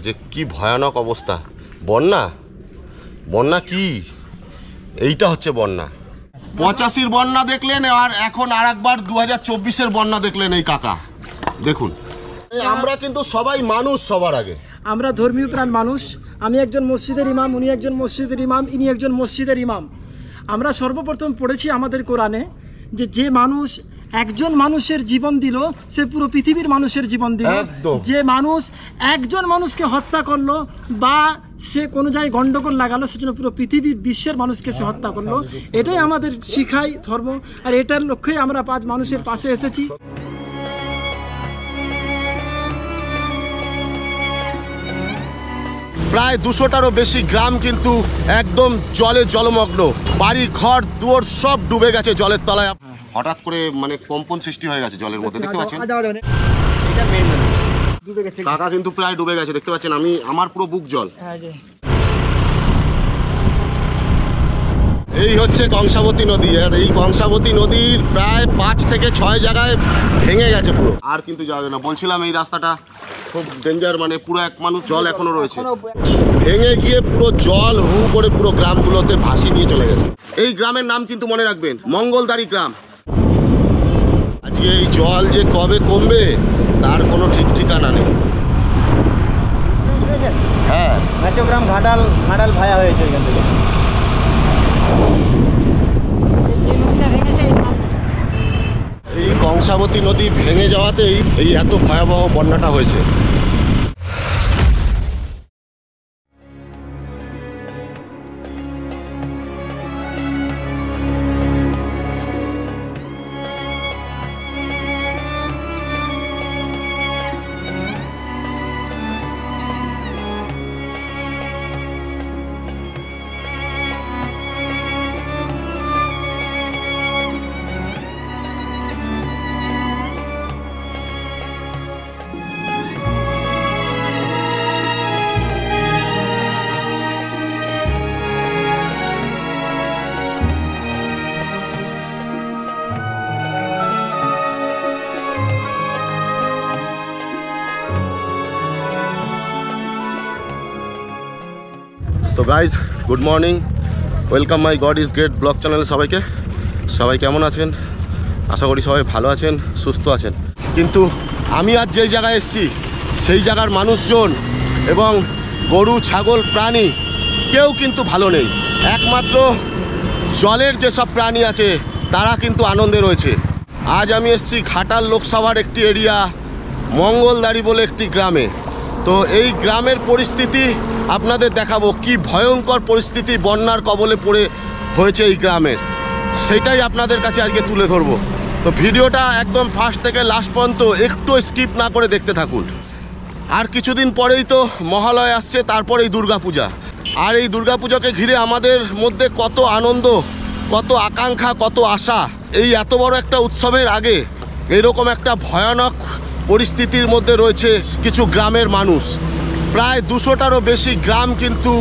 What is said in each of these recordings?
যে কি ভয়ানক অবস্থা। বন্যা বন্যা কি, এইটা হচ্ছে বন্যা। 85-র বন্যা দেখলেন, আর এখন আর একবার 2024-এর বন্যা দেখলেন। এই কাকা দেখুন, আমরা কিন্তু সবাই মানুষ, সবার আগে আমরা ধর্মীয় প্রাণ মানুষ। আমি একজন মসজিদের ইমাম, উনি একজন মসজিদের ইমাম, ইনি একজন মসজিদের ইমাম। আমরা সর্বপ্রথম পড়েছি আমাদের কোরআনে যে মানুষ একজন মানুষের জীবন দিল, সে পুরো পৃথিবীর মানুষের জীবন দিল। যে মানুষ একজন মানুষকে হত্যা করলো বা সে কোনো জায়গায় গন্ডগোল লাগালো, সেজন্য পুরো পৃথিবীর বিশ্বের মানুষকে সে হত্যা করলো। এটাই আমাদের শিখাই ধর্ম, আর এটার লক্ষ্যেই আমরা 5 মানুষের পাশে এসেছি। প্রায় 200টারও বেশি গ্রাম কিন্তু একদম জলে জলমগ্ন, বাড়ি ঘর দুয়ার সব ডুবে গেছে জলের তলায়। হঠাৎ করে মানে কম্পন সৃষ্টি হয়ে গেছে জলের মধ্যে, দেখতে পাচ্ছেন কাকা কিন্তু প্রায় ডুবে গেছে, দেখতে পাচ্ছেন। আমার পুরো বুক জল। এই হচ্ছে কংসাবতী নদী, আর এই কংসাবতী নদীর প্রায় 5 থেকে 6 জায়গায় ভেঙে গেছে পুরো, আর কিন্তু যাবে না। বলছিলাম এই রাস্তাটা খুব ডেঞ্জার, মানে পুরো এক মানুষ জল এখনো রয়েছে, ভেঙে গিয়ে পুরো জল হু করে পুরো গ্রামগুলোতে ভাসিয়ে নিয়ে চলে গেছে। এই গ্রামের নাম কিন্তু মনে রাখবেন, মঙ্গলদারি গ্রাম। আজকে এই জল যে কবে কমবে তার কোনো ঠিক ঠিকানা নেই। হ্যাঁ, গ্রাম ঘাটাল ভায়া হয়েছে এখান থেকে। এই কংসাবতী নদী ভেঙে যাওয়াতেই এই এত ভয়াবহ বন্যাটা হয়েছে। So guys, good morning, welcome my god is great blog চ্যানেলে সবাই কেমন আছেন? আশা করি সবাই ভালো আছেন, সুস্থ আছেন। কিন্তু আমি আজ যেই জায়গায় এসেছি সেই জায়গার মানুষজন এবং গরু ছাগল প্রাণী কেউ কিন্তু ভালো নেই। একমাত্র জলের যেসব প্রাণী আছে তারা কিন্তু আনন্দে রয়েছে। আজ আমি এসেছি ঘাটাল লোকসভার একটি এরিয়া, মঙ্গলদারি বলে একটি গ্রামে। তো এই গ্রামের পরিস্থিতি আপনাদের দেখাবো, কি ভয়ঙ্কর পরিস্থিতি বন্যার কবলে পড়ে হয়েছে এই গ্রামের, সেটাই আপনাদের কাছে আজকে তুলে ধরবো। তো ভিডিওটা একদম ফার্স্ট থেকে লাস্ট পর্যন্ত একটু স্কিপ না করে দেখতে থাকুন। আর কিছুদিন পরেই তো মহালয় আসছে, তারপরেই দুর্গাপূজা। আর এই দুর্গাপূজাকে ঘিরে আমাদের মধ্যে কত আনন্দ, কত আকাঙ্ক্ষা, কত আশা। এই এত বড় একটা উৎসবের আগে এরকম একটা ভয়ানক পরিস্থিতির মধ্যে রয়েছে কিছু গ্রামের মানুষ। প্রায় 200টারও বেশি গ্রাম কিন্তু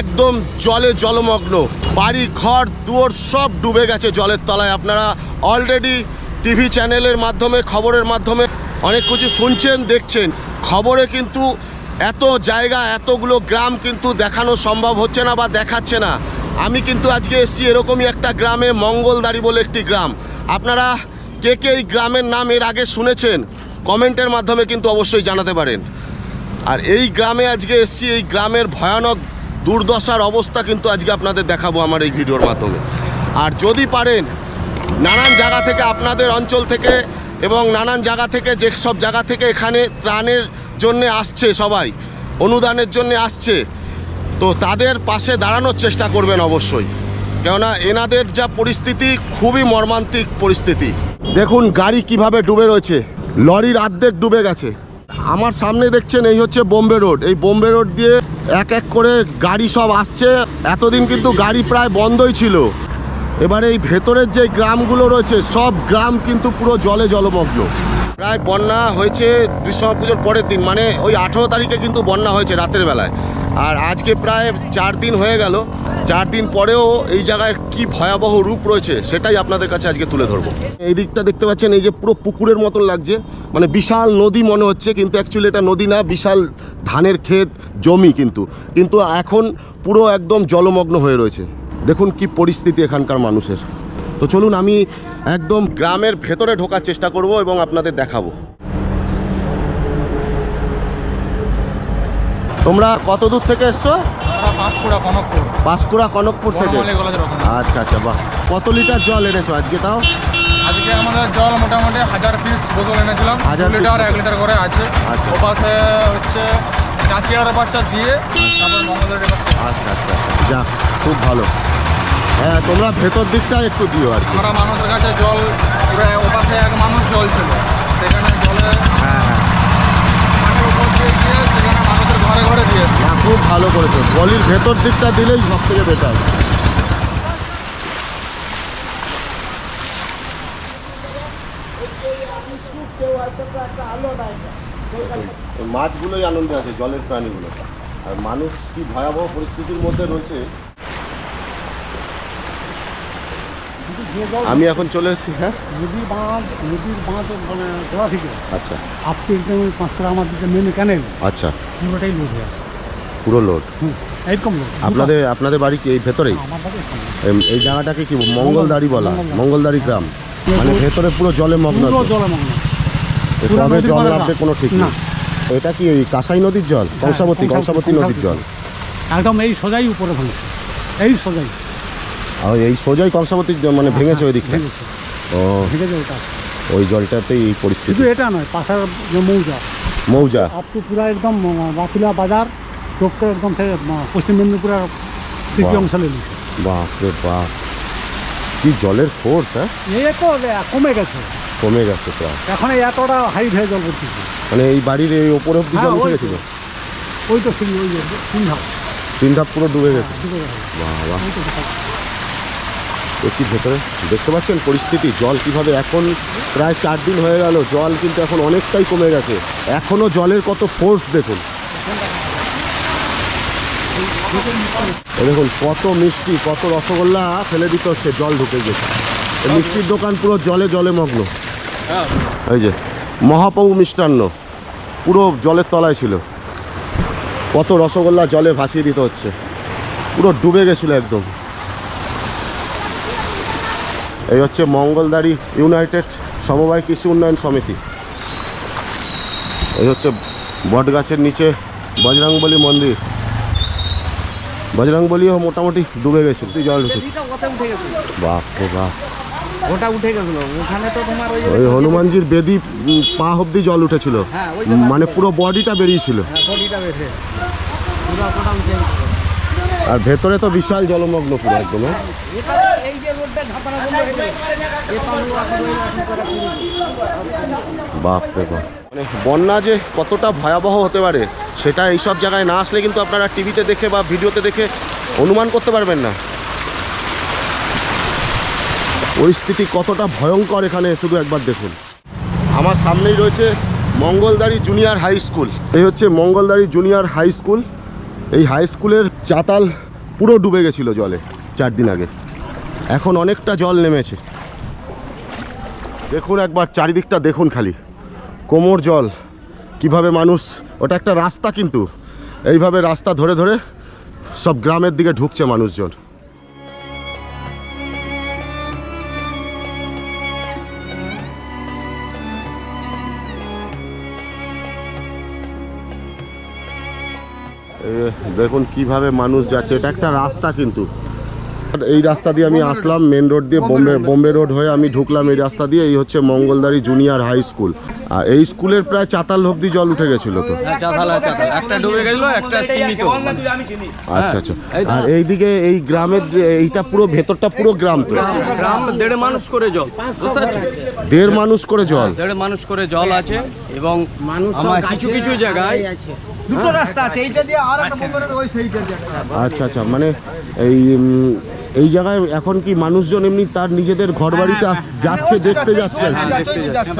একদম জলে জলমগ্ন, বাড়ি ঘর দুয়ার সব ডুবে গেছে জলের তলায়। আপনারা অলরেডি টিভি চ্যানেলের মাধ্যমে, খবরের মাধ্যমে অনেক কিছু শুনছেন, দেখছেন। খবরে কিন্তু এত জায়গা, এতগুলো গ্রাম কিন্তু দেখানো সম্ভব হচ্ছে না বা দেখাচ্ছে না। আমি কিন্তু আজকে এসেছি এরকমই একটা গ্রামে, মঙ্গলদারি বলে একটি গ্রাম। আপনারা কে কে এই গ্রামের নাম এর আগে শুনেছেন কমেন্টের মাধ্যমে কিন্তু অবশ্যই জানাতে পারেন। আর এই গ্রামে আজকে এসেছি, এই গ্রামের ভয়ানক দুর্দশার অবস্থা কিন্তু আজকে আপনাদের দেখাবো আমার এই ভিডিওর মাধ্যমে। আর যদি পারেন নানান জায়গা থেকে, আপনাদের অঞ্চল থেকে এবং নানান জায়গা থেকে, যেসব জায়গা থেকে এখানে ত্রাণের জন্যে আসছে, সবাই অনুদানের জন্যে আসছে, তো তাদের পাশে দাঁড়ানোর চেষ্টা করবেন অবশ্যই। কেননা এনাদের যা পরিস্থিতি খুবই মর্মান্তিক পরিস্থিতি। দেখুন গাড়ি কিভাবে ডুবে রয়েছে, লরির অর্ধেক ডুবে গেছে। আমার সামনে দেখছেন এই হচ্ছে বোম্বে রোড। এই বোম্বে রোড দিয়ে এক এক করে গাড়ি সব আসছে। এতদিন কিন্তু গাড়ি প্রায় বন্ধই ছিল। এবারে এই ভেতরের যে গ্রামগুলো রয়েছে সব গ্রাম কিন্তু পুরো জলে জলমগ্ন। প্রায় বন্যা হয়েছে বিশ্বকর্মা পুজোর পরের দিন, মানে ওই 18 তারিখে কিন্তু বন্যা হয়েছে রাতের বেলায়। আর আজকে প্রায় 4 দিন হয়ে গেল। 4 দিন পরেও এই জায়গায় কি ভয়াবহ রূপ রয়েছে সেটাই আপনাদের কাছে আজকে তুলে ধরবো। এই দিকটা দেখতে পাচ্ছেন, এই যে পুরো পুকুরের মতন লাগছে, মানে বিশাল নদী মনে হচ্ছে, কিন্তু অ্যাকচুয়ালি এটা নদী না, বিশাল ধানের ক্ষেত জমি। কিন্তু এখন পুরো একদম জলমগ্ন হয়ে রয়েছে। দেখুন কি পরিস্থিতি এখানকার মানুষের। তো চলুন আমি একদম গ্রামের ভেতরে ঢোকার চেষ্টা করব এবং আপনাদের দেখাবো। তোমরা কত দূর থেকে এসছো? পাঁশকুড়া কনকপুর থেকে। আচ্ছা আচ্ছা, বাহ। কত লিটার জল এনেছো আজকে? তাও আজকে আমাদের জল মোটামুটি 1000 পিস বোতল এনেছিলাম, 1000 লিটার 1 লিটার করে আছে। আচ্ছা। ও পাশে হচ্ছে চাচিয়ার পাশটা দিয়ে তারপর মঙ্গলের পাশে। আচ্ছা আচ্ছা আচ্ছা, যাক খুব ভালো। হ্যাঁ, তোমরা ভেতর দিকটা একটু দিও আর কি। আমরা মানুষের কাছে জল পুরো ও পাশে এক মানুষ জল ছিল, সেখানে জলে মাঠের উপর দিয়ে গিয়ে সেখানে মানুষের ঘরে ঘরে দিয়েছে। না, খুব ভালো করেছো। গলির ভেতর দিকটা দিলেই সব থেকে বেটার। মাছগুলোই আনন্দে আছে, জলের প্রাণীগুলো। আর মানুষ কি ভয়াবহ পরিস্থিতির মধ্যে রয়েছে। আমি এখন চলে এসেছি। হ্যাঁ, নদীর বাঁধ মানে দেওয়া থেকে আচ্ছা আপনি একদম 5 টাকা আমার দিকে মেনে ক্যানেল আচ্ছা, পুরোটাই লোড হয়ে আছে। পুরো লোড। এইরকম লোড আপনাদের বাড়ি কি এই ভেতরেই? আমার বাড়ি এখানে। এই জায়গাটাকে কি মঙ্গলদারি বলা? মঙ্গলদারি গ্রাম, মানে ভেতরে পুরো জলে মগ্ন। পুরো জলে মগ্ন। পুরো কবে নদীর জল পাড়ে নামবে কোনো ঠিক না। নেই। এটা কি এই কাঁসাই নদীর জল? কংসাবতী নদীর জল। একদম এই সোজাই উপরে ভাঙছে, এই সোজাই আর এই সোজাই কংসাবতীর মানে ভেঙেছে ওই দিকটা। ভেঙেছে, ও, ভেঙেছে ওটা। ওই জলটাতেই এই পরিস্থিতি। শুধু এটা নয়, পাশের যে মৌজা মৌজা আপ টু পুরা একদম বাতুলা বাজার টোপটা একদম সে পশ্চিম মেদিনীপুরের সিটি বাহ। অংশ লেগেছে। বাপ রে বাপ, কি জলের ফোর্স! হ্যাঁ, এই তো কমে গেছে, কমে গেছে প্রায়। এখন এতটা হাই হয়ে জল পড়তেছে। মানে এই বাড়ির এই ওপরে অব্দি জল হ্যাঁ, উঠে ওই তো। গেছিল। ওই তো সিঁড়ি, ওই যে 3 ধাপ 3 ধাপ পুরো ডুবে গেছে। ডুবে গেছে। বাহ বাহ, ওই তো কোথাও। একটু ভেতরে দেখতে পাচ্ছেন পরিস্থিতি, জল কিভাবে। এখন প্রায় 4 দিন হয়ে গেল, জল কিন্তু এখন অনেকটাই কমে গেছে। এখনো জলের কত ফোর্স দেখুন। এই দেখুন কত মিষ্টি, কত রসগোল্লা ফেলে দিতে হচ্ছে, জল ঢুকে গেছে। এই মিষ্টির দোকান পুরো জলে জলে মগ্ন। এই যে মহাপ্রভু মিষ্টান্ন পুরো জলের তলায় ছিল। কত রসগোল্লা জলে ভাসিয়ে দিতে হচ্ছে, পুরো ডুবে গেছিল একদম। এই হচ্ছে মঙ্গলদারি ইউনাইটেড সমবায় কৃষি উন্নয়ন সমিতি। এই হচ্ছে বটগাছের নিচে বজরংবলী মন্দির। বজরংবলীও মোটামুটি ডুবে গেছিল, জল ঢুকে। বাপ রে বাপ, ওটা উঠে গেছিল ওখানে তো তোমার ওই ওই হনুমানজির বেদি পা অব্দি জল উঠেছিল, মানে পুরো বডিটা বেরিয়েছিল। বডিটা বেঁধে পুরো ওটা উঠে আর ভেতরে তো বিশাল জলমগ্ন পুরো একদম। হ্যাঁ? এটা এই যে রোডটা ঝাপানা বন্ধ হয়ে গেল এই পানি আসলে করে বাপ রে বাপ, মানে বন্যা যে কতটা ভয়াবহ হতে পারে সেটা এইসব জায়গায় না আসলে কিন্তু আপনারা টিভিতে দেখে বা ভিডিওতে দেখে অনুমান করতে পারবেন না। পরিস্থিতি কতটা ভয়ঙ্কর এখানে শুধু একবার দেখুন। আমার সামনেই রয়েছে মঙ্গলদারি জুনিয়র হাই স্কুল। এই হচ্ছে মঙ্গলদারি জুনিয়র হাই স্কুল। এই হাই স্কুলের চাতাল পুরো ডুবে গেছিল জলে 4 দিন আগে। এখন অনেকটা জল নেমেছে। দেখুন একবার চারিদিকটা দেখুন, খালি কোমর জল। কিভাবে মানুষ, ওটা একটা রাস্তা, কিন্তু এইভাবে রাস্তা ধরে ধরে সব গ্রামের দিকে ঢুকছে মানুষজন। দেখুন কিভাবে মানুষ যাচ্ছে। এটা একটা রাস্তা, কিন্তু এই রাস্তা দিয়ে আমি আসলাম মেন রোড দিয়ে, বোম্বে রোড হয়ে আমি ঢুকলাম এই রাস্তা দিয়ে। এই হচ্ছে মঙ্গলদারি জুনিয়র হাই স্কুল। আর এই স্কুলের প্রায় চাতাল অব্দি জল উঠে গেছিল তো। একটা ডুবে গেল, একটা সীমিত। আচ্ছা আচ্ছা। আর এইদিকে এই গ্রামের এইটা পুরো ভেতরটা পুরো গ্রাম তো। গ্রাম 1.5 মানুষ করে জল, বুঝতে পারছেন? 1.5 মানুষ করে জল। 1.5 মানুষ করে জল আছে। এবং আমার কিছু কিছু জায়গায় দুটো রাস্তা আছে, এইটা দিয়ে আর একটা বোম্বের ওই সেইটা দিয়ে। আচ্ছা আচ্ছা, মানে এই এই জায়গায় এখন কি মানুষজন এমনি তার নিজেদের ঘর বাড়িতে যাচ্ছে, দেখতে যাচ্ছে আর কি?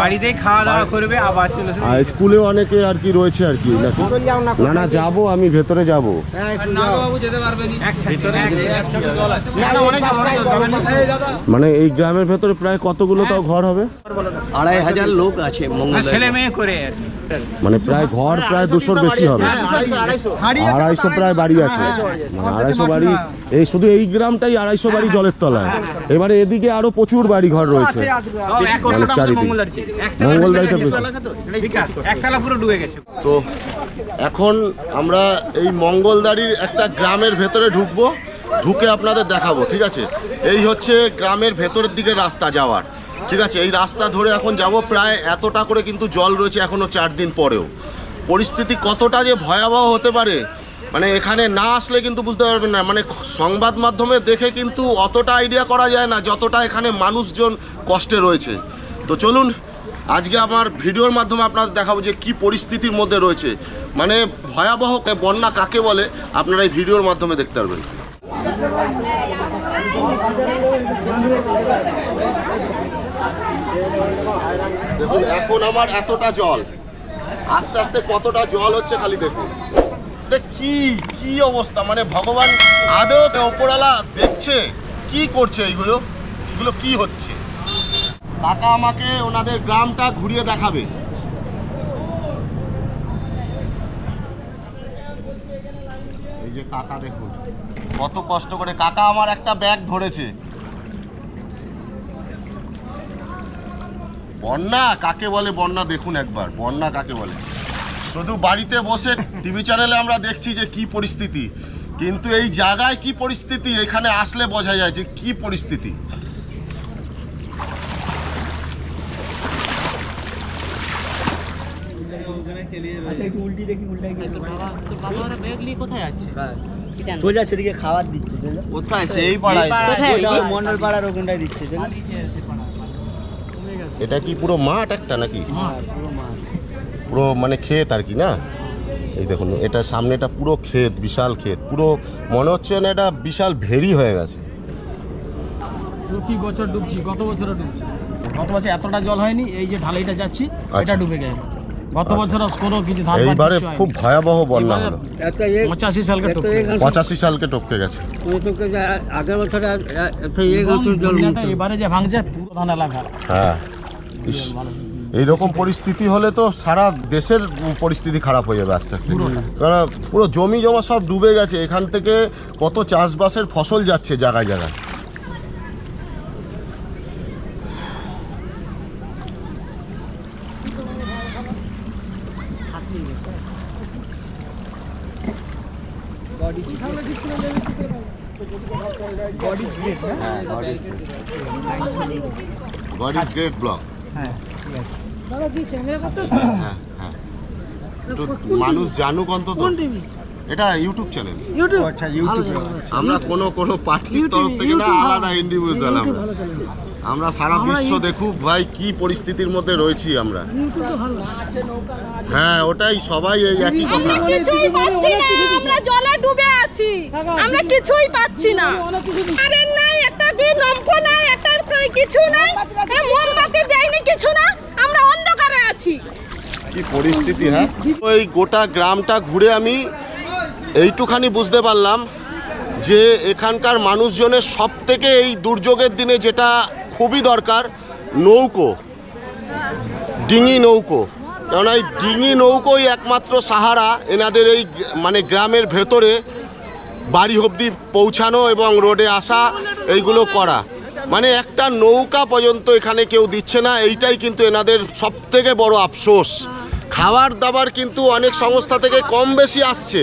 বাড়িতেই খাওয়া দাওয়া করবে আবার চলে আসবে। আর স্কুলেও অনেকে আর কি রয়েছে আর কি নাকি? না যাবো, আমি ভেতরে যাবো। নাগবাবু যেতে পারবেন মানে এই গ্রামের ভেতরে প্রায় কতগুলো তাও ঘর হবে? 2500 লোক আছে ছেলে মেয়ে করে, মানে প্রায় ঘর প্রায় 200-র বেশি হবে। 250 প্রায় বাড়ি আছে, মানে 250 বাড়ি। এই শুধু এই গ্রামটাই 250 বাড়ি জলের তলায়। এবারে এদিকে আরো প্রচুর বাড়ি ঘর রয়েছে, মানে চারিদিকে মঙ্গলদারিটা বেশি। একতলা পুরো ডুবে গেছে। তো এখন আমরা এই মঙ্গলদারির একটা গ্রামের ভেতরে ঢুকবো, ঢুকে আপনাদের দেখাবো, ঠিক আছে? এই হচ্ছে গ্রামের ভেতরের দিকে রাস্তা যাওয়ার, ঠিক আছে? এই রাস্তা ধরে এখন যাব। প্রায় এতটা করে কিন্তু জল রয়েছে এখনও 4 দিন পরেও। পরিস্থিতি কতটা যে ভয়াবহ হতে পারে, মানে এখানে না আসলে কিন্তু বুঝতে পারবেন না। মানে সংবাদ মাধ্যমে দেখে কিন্তু অতটা আইডিয়া করা যায় না যতটা এখানে মানুষজন কষ্টে রয়েছে। তো চলুন আজকে আমার ভিডিওর মাধ্যমে আপনাদের দেখাবো যে কি পরিস্থিতির মধ্যে রয়েছে। মানে ভয়াবহ বন্যা কাকে বলে আপনারা এই ভিডিওর মাধ্যমে দেখতে পারবেন। দেখুন এখন আমার এতটা জল, আস্তে আস্তে কতটা জল হচ্ছে খালি দেখুন। এটা কি কি অবস্থা, মানে ভগবান আদৌ ওপরওয়ালা দেখছে কি করছে? এইগুলো কি হচ্ছে? কাকা আমাকে ওনাদের গ্রামটা ঘুরিয়ে দেখাবে। এই যে কাকা দেখুন কত কষ্ট করে, কাকা আমার একটা ব্যাগ ধরেছে। বন্যা কাকে বলে, বন্যা দেখুন একবার, বন্যা কাকে বলে। শুধু বাড়িতে বসে টিভি চ্যানেলে আমরা দেখছি যে কি পরিস্থিতি, কিন্তু এই জায়গায় কি পরিস্থিতি এখানে আসলে বোঝা যায় যে কি পরিস্থিতি। চলে যাচ্ছে এদিকে খাবার দিচ্ছে, কোথায় সেই পাড়ায়, মন্ডল পাড়ার ওখানটায় দিচ্ছে। এটা কি পুরো মাঠ একটা নাকি? পুরো মানে ক্ষেত আর কি না? এই দেখুন এটা সামনেটা পুরো ক্ষেত, বিশাল ক্ষেত, পুরো মনে হচ্ছে না এটা বিশাল ভেরি হয়ে গেছে। প্রতি বছর ডুবছি, গত বছরও ডুবছি। গত বছর এতটা জল হয়নি, এই যে ঢালাইটা যাচ্ছি এটা ডুবে গেছে। গত বছর কোনো কিছু ধান এইবারে খুব ভয়াবহ বন্যা হলো। 85 সালকে 85 সালকে টপকে গেছে। আগের বছর এবারে যে ভাঙছে পুরো ধান এলাকা। হ্যাঁ, এইরকম পরিস্থিতি হলে তো সারা দেশের পরিস্থিতি খারাপ হয়ে যাবে আস্তে আস্তে। কারণ পুরো জমি জমা সব ডুবে গেছে, এখান থেকে কত চাষবাসের ফসল যাচ্ছে জায়গায় জায়গায়। God is great blog. হ্যাঁ, হ্যাঁ। তো মানুষ জানুক অন্তত। এটা ইউটিউব চ্যানেল। আচ্ছা ইউটিউব। আমরা কোনো পার্টির তরফ থেকে না, আলাদা ইন্ডিভিজুয়াল। আমরা সারা বিশ্ব দেখুক ভাই কি পরিস্থিতির মধ্যে রয়েছি আমরা। হ্যাঁ ওটাই, সবাই এই একই কথা। কিছুই পাচ্ছি না, আমরা জলে ডুবে আছি, আমরা কিছুই পাচ্ছি না। কারেন্ট নাই, একটা কি নম্ফ নাই, একটা কিছু নাই, মোমবাতি দেয়নি, কিছু না, আমরা অন্ধকারে আছি। কি পরিস্থিতি! হ্যাঁ, ওই গোটা গ্রামটা ঘুরে আমি এইটুখানি বুঝতে পারলাম যে এখানকার মানুষজনের সব থেকে এই দুর্যোগের দিনে যেটা খুবই দরকার, নৌকো, ডিঙি নৌকো। কেননা এই ডিঙি নৌকোই একমাত্র সাহারা এনাদের এই মানে গ্রামের ভেতরে বাড়ি অবধি পৌঁছানো এবং রোডে আসা, এইগুলো করা। মানে একটা নৌকা পর্যন্ত এখানে কেউ দিচ্ছে না, এইটাই কিন্তু এনাদের সব থেকে বড় আফসোস। খাবার দাবার কিন্তু অনেক সংস্থা থেকে কম বেশি আসছে,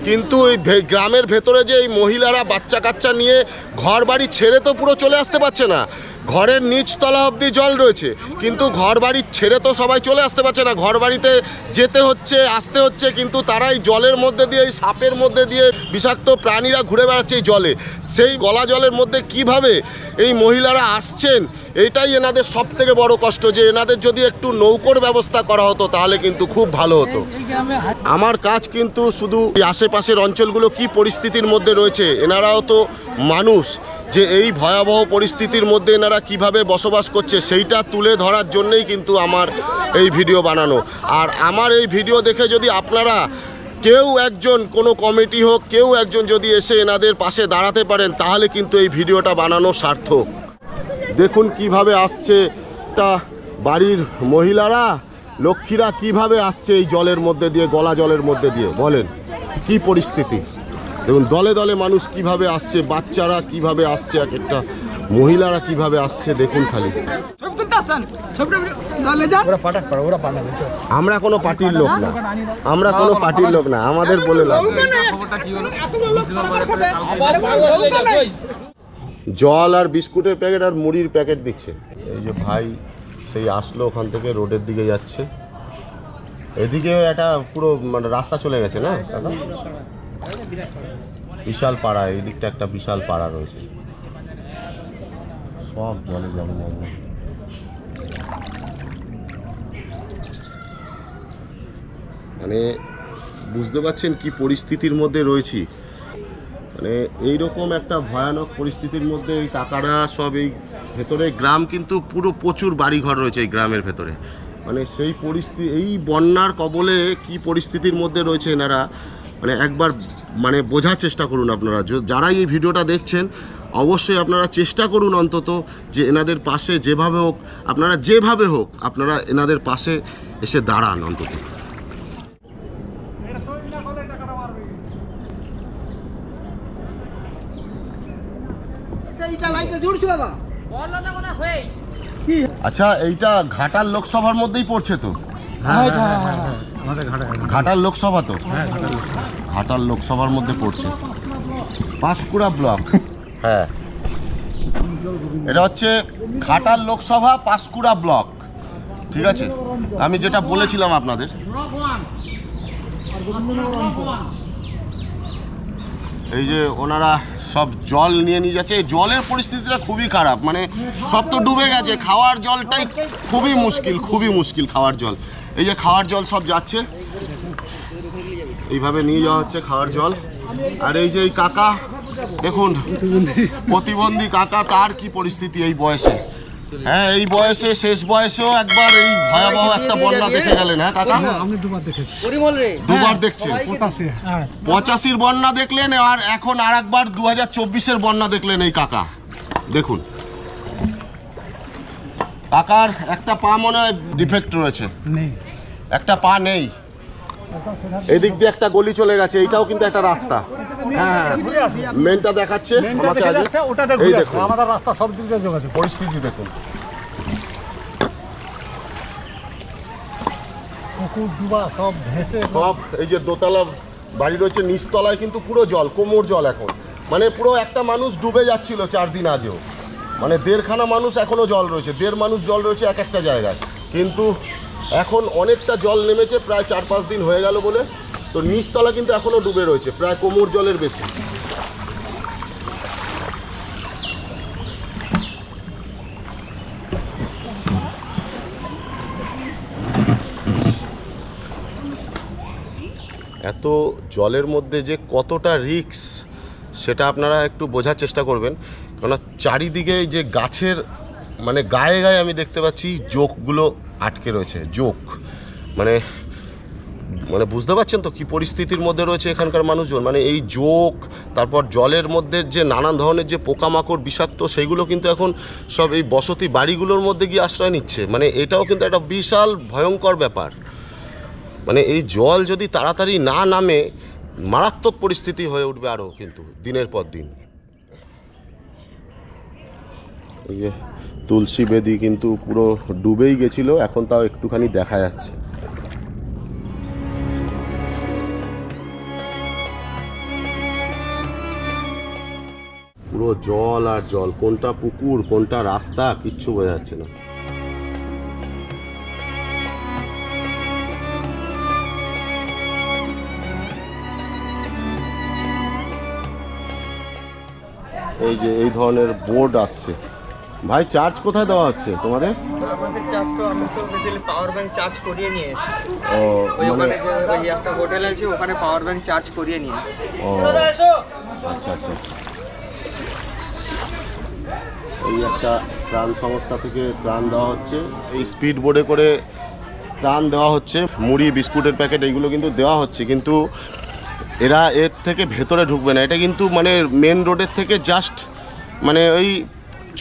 কিন্তু এই গ্রামের ভেতরে যে এই মহিলারা বাচ্চা কাচ্চা নিয়ে ঘর বাড়ি ছেড়ে তো পুরো চলে আসতে পারছে না। ঘরের নিচতলা অবধি জল রয়েছে, কিন্তু ঘর বাড়ি ছেড়ে তো সবাই চলে আসতে পারছে না। ঘর বাড়িতে যেতে হচ্ছে, আসতে হচ্ছে, কিন্তু তারা এই জলের মধ্যে দিয়ে, এই সাপের মধ্যে দিয়ে বিষাক্ত প্রাণীরা ঘুরে বেড়াচ্ছে এই জলে। সেই গলা জলের মধ্যে কিভাবে এই মহিলারা আসছেন, এটাই এনাদের সব থেকে বড় কষ্ট। যে এনাদের যদি একটু নৌকোর ব্যবস্থা করা হতো তাহলে কিন্তু খুব ভালো হতো। আমার কাজ কিন্তু শুধু এই আশেপাশের অঞ্চলগুলো কি পরিস্থিতির মধ্যে রয়েছে, এনারাও তো মানুষ, যে এই ভয়াবহ পরিস্থিতির মধ্যে এনারা কিভাবে বসবাস করছে সেইটা তুলে ধরার জন্যই কিন্তু আমার এই ভিডিও বানানো। আর আমার এই ভিডিও দেখে যদি আপনারা কেউ একজন কোনো কমিটি হোক কেউ একজন যদি এসে এনাদের পাশে দাঁড়াতে পারেন তাহলে কিন্তু এই ভিডিওটা বানানো সার্থক। দেখুন কিভাবে আসছে একটা বাড়ির মহিলারা লক্ষ্মীরা কিভাবে আসছে এই জলের মধ্যে দিয়ে, গলা জলের মধ্যে দিয়ে, বলেন কি পরিস্থিতি। দেখুন দলে দলে মানুষ কিভাবে আসছে, বাচ্চারা কিভাবে আসছে, এক একটা মহিলারা কিভাবে আসছে দেখুন খালি। আমরা কোনো পার্টির লোক না, আমরা কোনো পার্টির লোক না, আমাদের বলে লাভ নেই। জল আর বিস্কুটের প্যাকেট আর মুড়ির প্যাকেট দিচ্ছে। এই যে ভাই সেই আসলো ওখান থেকে রোডের দিকে যাচ্ছে, এদিকে একটা পুরো মানে রাস্তা চলে গেছে না দাদা, বিশাল পাড়া, এই দিকটা একটা বিশাল পাড়া রয়েছে, সব জলে জলে জলে। মানে বুঝতে পারছেন কি পরিস্থিতির মধ্যে রয়েছি। মানে এইরকম একটা ভয়ানক পরিস্থিতির মধ্যে এই কাকারা সব এই ভেতরে, গ্রাম কিন্তু পুরো প্রচুর বাড়িঘর রয়েছে এই গ্রামের ভেতরে। মানে সেই পরিস্থিতি, এই বন্যার কবলে কি পরিস্থিতির মধ্যে রয়েছে এনারা, মানে একবার মানে বোঝার চেষ্টা করুন আপনারা। যারা এই ভিডিওটা দেখছেন অবশ্যই আপনারা চেষ্টা করুন অন্তত যে এনাদের পাশে যেভাবে হোক, আপনারা যেভাবে হোক আপনারা এনাদের পাশে এসে দাঁড়ান অন্তত। আচ্ছা এইটা ঘাটাল লোকসভার মধ্যেই পড়ছে তো? ঘাটাল লোকসভা তো, ঘাটাল লোকসভার মধ্যে পড়ছে, পাঁশকুড়া ব্লক। হ্যাঁ এটা হচ্ছে ঘাটাল লোকসভা পাঁশকুড়া ব্লক, ঠিক আছে। আমি যেটা বলেছিলাম আপনাদের, এই যে ওনারা সব জল নিয়ে যাচ্ছে। এই জলের পরিস্থিতিটা খুবই খারাপ, মানে সব তো ডুবে গেছে, খাওয়ার জলটাই খুবই মুশকিল, খুবই মুশকিল খাওয়ার জল। এই যে খাওয়ার জল সব যাচ্ছে, এইভাবে নিয়ে যাওয়া হচ্ছে খাওয়ার জল। আর এই যে এই কাকা দেখুন, প্রতিবন্ধী কাকা, তার কি পরিস্থিতি এই বয়সে। হ্যাঁ এই বয়সে, শেষ বয়সেও একবার এই ভয়াবহ একটা বন্যা দেখে গেলেন। হ্যাঁ কাকা, আমি দুবার দেখেছি, দুবার দেখছেন। 85-র বন্যা দেখলেন, আর এখন আর একবার 2024-এর বন্যা দেখলেন এই কাকা। দেখুন কাকার একটা পা মনে হয় ডিফেক্ট রয়েছে, একটা পা নেই। এদিক দিয়ে একটা গলি চলে গেছে, এইটাও কিন্তু একটা রাস্তা। হ্যাঁ মেনটা দেখাচ্ছে আমাকে আগে, এই দেখুন আমাদের রাস্তা সব দিক দিয়ে যোগাযোগ, পরিস্থিতি দেখুন। পুকুর ডুবা সব ভেসে, সব এই যে দোতলা বাড়ি রয়েছে, নিচতলায় কিন্তু পুরো জল, কোমর জল এখন। মানে পুরো একটা মানুষ ডুবে যাচ্ছিল 4 দিন আগেও, মানে 1.5খানা মানুষ এখনও জল রয়েছে, 1.5 মানুষ জল রয়েছে এক একটা জায়গায়। কিন্তু এখন অনেকটা জল নেমেছে, প্রায় 4-5 দিন হয়ে গেল বলে, তো নিচতলা কিন্তু এখনও ডুবে রয়েছে, প্রায় কোমর জলের বেশি। এত জলের মধ্যে যে কতটা রিস্ক সেটা আপনারা একটু বোঝার চেষ্টা করবেন। কেননা চারিদিকে যে গাছের মানে গায়ে গায়ে আমি দেখতে পাচ্ছি জোকগুলো আটকে রয়েছে, জোক। মানে মানে বুঝতে পারছেন তো কী পরিস্থিতির মধ্যে রয়েছে এখানকার মানুষজন। মানে এই জোক, তারপর জলের মধ্যে যে নানান ধরনের যে পোকামাকড় বিষাক্ত, সেইগুলো কিন্তু এখন সব এই বসতি বাড়িগুলোর মধ্যে গিয়ে আশ্রয় নিচ্ছে। মানে এটাও কিন্তু একটা বিশাল ভয়ঙ্কর ব্যাপার। মানে এই জল যদি তাড়াতাড়ি না নামে মারাত্মক পরিস্থিতি হয়ে উঠবে আরও কিন্তু দিনের পর দিন। এই যে তুলসী বেদি কিন্তু পুরো ডুবেই গেছিল, এখন তাও একটুখানি দেখা যাচ্ছে। পুরো জল আর জল, কোনটা পুকুর কোনটা রাস্তা কিচ্ছু বোঝা যাচ্ছে না। এই যে এই ধরনের বোর্ড আসছে। ভাই চার্জ কোথায় দেওয়া হচ্ছে তোমাদের? আমাদের চার্জ তো আমি তো বেসিক্যালি পাওয়ার ব্যাংক চার্জ করিয়ে নিয়ে এসেছি। ও ওখানে যে ওই একটা হোটেল আছে ওখানে পাওয়ার ব্যাংক চার্জ করিয়ে নিয়ে এসেছি। ও আচ্ছা আচ্ছা। এই একটা ত্রাণ সংস্থা থেকে ত্রাণ দেওয়া হচ্ছে, এই স্পিড বোর্ডে করে ত্রাণ দেওয়া হচ্ছে, মুড়ি বিস্কুটের প্যাকেট এইগুলো কিন্তু দেওয়া হচ্ছে, কিন্তু এরা এর থেকে ভেতরে ঢুকবে না। এটা কিন্তু মানে মেন রোডের থেকে জাস্ট মানে ওই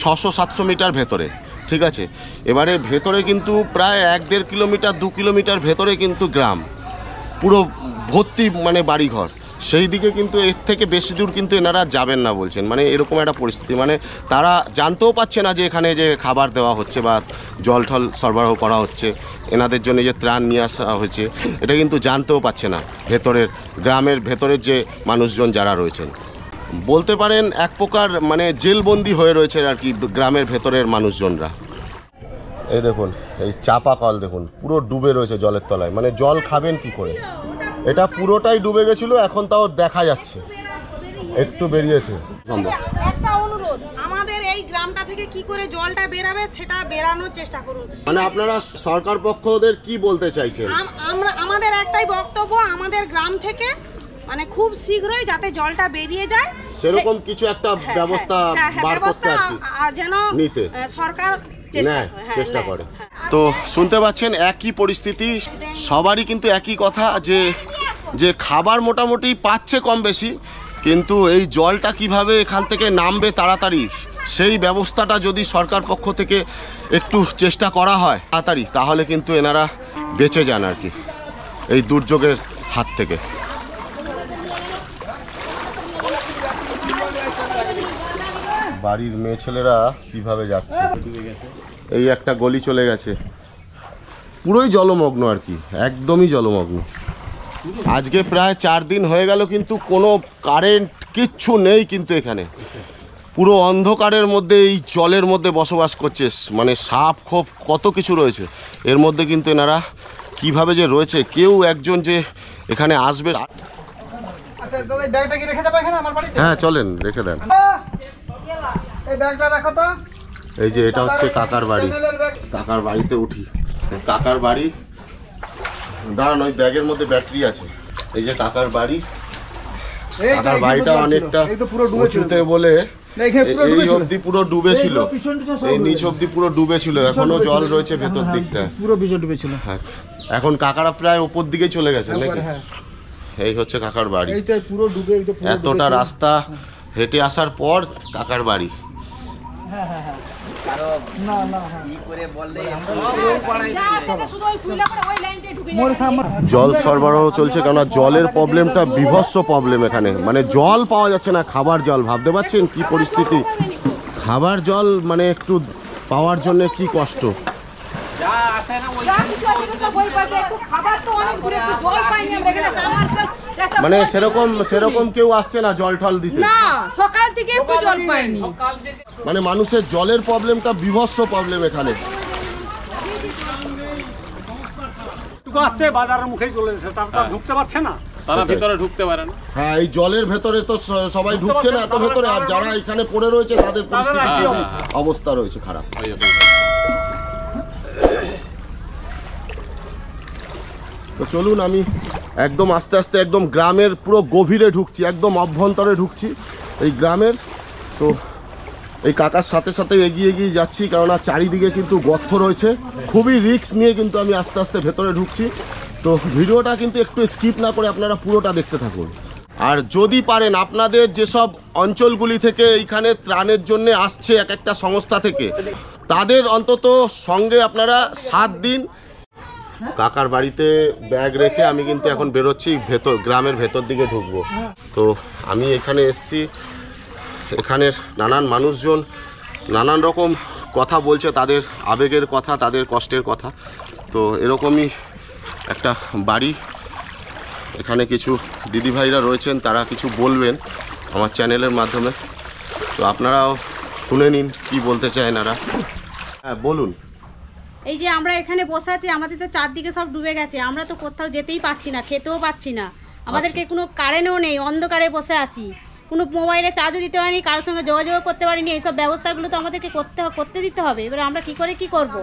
600-700 মিটার ভেতরে, ঠিক আছে। এবারে ভেতরে কিন্তু প্রায় 1-1.5 কিলোমিটার 2 কিলোমিটার ভেতরে কিন্তু গ্রাম, পুরো ভর্তি মানে বাড়িঘর, সেই দিকে কিন্তু এর থেকে বেশি দূর কিন্তু এনারা যাবেন না বলছেন। মানে এরকম একটা পরিস্থিতি, মানে তারা জানতেও পারছে না যে এখানে যে খাবার দেওয়া হচ্ছে বা জল টল সরবরাহ করা হচ্ছে, এনাদের জন্য যে ত্রাণ নিয়ে আসা হয়েছে, এটা কিন্তু জানতেও পারছে না ভেতরের গ্রামের ভেতরের যে মানুষজন যারা রয়েছেন। বলতে পারেন এক প্রকার মানে জেলবন্দি হয়ে রয়েছে আর কি গ্রামের ভেতরের মানুষজনরা। এই দেখুন, এই চাপা কল দেখুন পুরো ডুবে রয়েছে জলের তলায়, মানে জল খাবেন কি করে, এটা পুরোটাই ডুবে গেছিলো, এখন তাও দেখা যাচ্ছে একটু বেরিয়েছে। একটা অনুরোধ, আমাদের এই গ্রামটা থেকে কি করে জলটা বেরাবে সেটা বেরানোর চেষ্টা করুন। মানে আপনারা সরকার পক্ষদের কি বলতে চাইছেন? আমাদের একটাই বক্তব্য, আমাদের গ্রাম থেকে মানে খুব শীঘ্রই যাতে জলটা বেরিয়ে যায় সেরকম কিছু একটা ব্যবস্থা বার করতে যেন নিতে সরকার চেষ্টা করে। তো শুনতে পাচ্ছেন একই পরিস্থিতি, সবারই কিন্তু একই কথা, যে খাবার মোটামুটি পাচ্ছে কম বেশি, কিন্তু এই জলটা কিভাবে এখান থেকে নামবে তাড়াতাড়ি সেই ব্যবস্থাটা যদি সরকার পক্ষ থেকে একটু চেষ্টা করা হয় তাড়াতাড়ি, তাহলে কিন্তু এনারা বেঁচে যান আর কি এই দুর্যোগের হাত থেকে। বাড়ির মেয়ে ছেলেরা কিভাবে যাচ্ছে, এই একটা গলি চলে গেছে, পুরোই জলমগ্ন আর কি, একদমই জলমগ্ন। আজকে প্রায় 4 দিন হয়ে গেল কিন্তু কোনো কারেন্ট কিচ্ছু নেই, কিন্তু এখানে পুরো অন্ধকারের মধ্যে এই জলের মধ্যে বসবাস করছে, মানে সাপ খোপ কত কিছু রয়েছে এর মধ্যে, কিন্তু এনারা কিভাবে যে রয়েছে, কেউ একজন যে এখানে আসবে। হ্যাঁ চলেন রেখে দেন, এই যে এটা হচ্ছে কাকার বাড়ি, কাকার বাড়িতে উঠি, কাকার বাড়ি দাঁড়ান, ওই ব্যাগের মধ্যে ব্যাটারি আছে। এই যে কাকার বাড়ি, কাকার বাড়িটা অনেকটা উঁচুতে বলে এই অবধি পুরো ডুবে ছিল, এই নিচ অবধি পুরো ডুবে ছিল, এখনো জল রয়েছে ভেতর দিকটা, পুরো বিজল ডুবে ছিল। হ্যাঁ এখন কাকারা প্রায় উপর দিকে চলে গেছে নাকি। এই হচ্ছে কাকার বাড়ি, এতটা রাস্তা হেঁটে আসার পর কাকার বাড়ি। জল সরবরাহ চলছে, কেননা জলের প্রবলেমটা বিভৎস প্রবলেম এখানে, মানে জল পাওয়া যাচ্ছে না, খাবার জল, ভাবতে পারছেন কি পরিস্থিতি, খাবার জল মানে একটু পাওয়ার জন্য কি কষ্ট। মানে সেরকম কেউ আসছে না জল টল দিতে, সকাল থেকে একটু জল পাইনি, মানে মানুষের জলের প্রবলেমটা বিভৎস প্রবলেম এখানে। আসছে বাজারের মুখেই চলে যাচ্ছে, তারা ঢুকতে পারছে না, তারা ভিতরে ঢুকতে পারে না। হ্যাঁ এই জলের ভেতরে তো সবাই ঢুকছে না এত ভেতরে, আর যারা এখানে পড়ে রয়েছে তাদের পরিস্থিতি অবস্থা রয়েছে খারাপ। তো চলুন আমি একদম আস্তে আস্তে একদম গ্রামের পুরো গভীরে ঢুকছি, একদম অভ্যন্তরে ঢুকছি এই গ্রামের। তো এই কাকার সাথে সাথে এগিয়ে যাচ্ছি, কেননা চারিদিকে কিন্তু গর্ত রয়েছে, খুবই রিস্ক নিয়ে কিন্তু আমি আস্তে আস্তে ভেতরে ঢুকছি। তো ভিডিওটা কিন্তু একটু স্কিপ না করে আপনারা পুরোটা দেখতে থাকুন। আর যদি পারেন আপনাদের যেসব অঞ্চলগুলি থেকে এইখানে ত্রাণের জন্য আসছে এক একটা সংস্থা থেকে, তাদের অন্তত সঙ্গে আপনারা 7 দিন। কাকার বাড়িতে ব্যাগ রেখে আমি কিন্তু এখন বেরোচ্ছি গ্রামের ভেতর দিকে ঢুকবো। তো আমি এখানে এসছি, এখানের নানান মানুষজন নানান রকম কথা বলছে, তাদের আবেগের কথা, তাদের কষ্টের কথা। তো এরকমই একটা বাড়ি, এখানে কিছু দিদিভাইরা রয়েছেন, তারা কিছু বলবেন আমার চ্যানেলের মাধ্যমে, তো আপনারাও শুনে নিন কি বলতে চায় এনারা। হ্যাঁ বলুন। এই যে আমরা এখানে বসে আছি, আমাদের তো চারদিকে সব ডুবে গেছে, আমরা তো কোথাও যেতেই পাচ্ছি না, খেতেও পাচ্ছি না, আমাদেরকে কোনো কারেন্টও নেই, অন্ধকারে বসে আছি, কোনো মোবাইলে চার্জও দিতে পারিনি, কারোর সঙ্গে যোগাযোগ করতে পারিনি। এইসব ব্যবস্থাগুলো তো আমাদেরকে করতে দিতে হবে। এবার আমরা কি করব?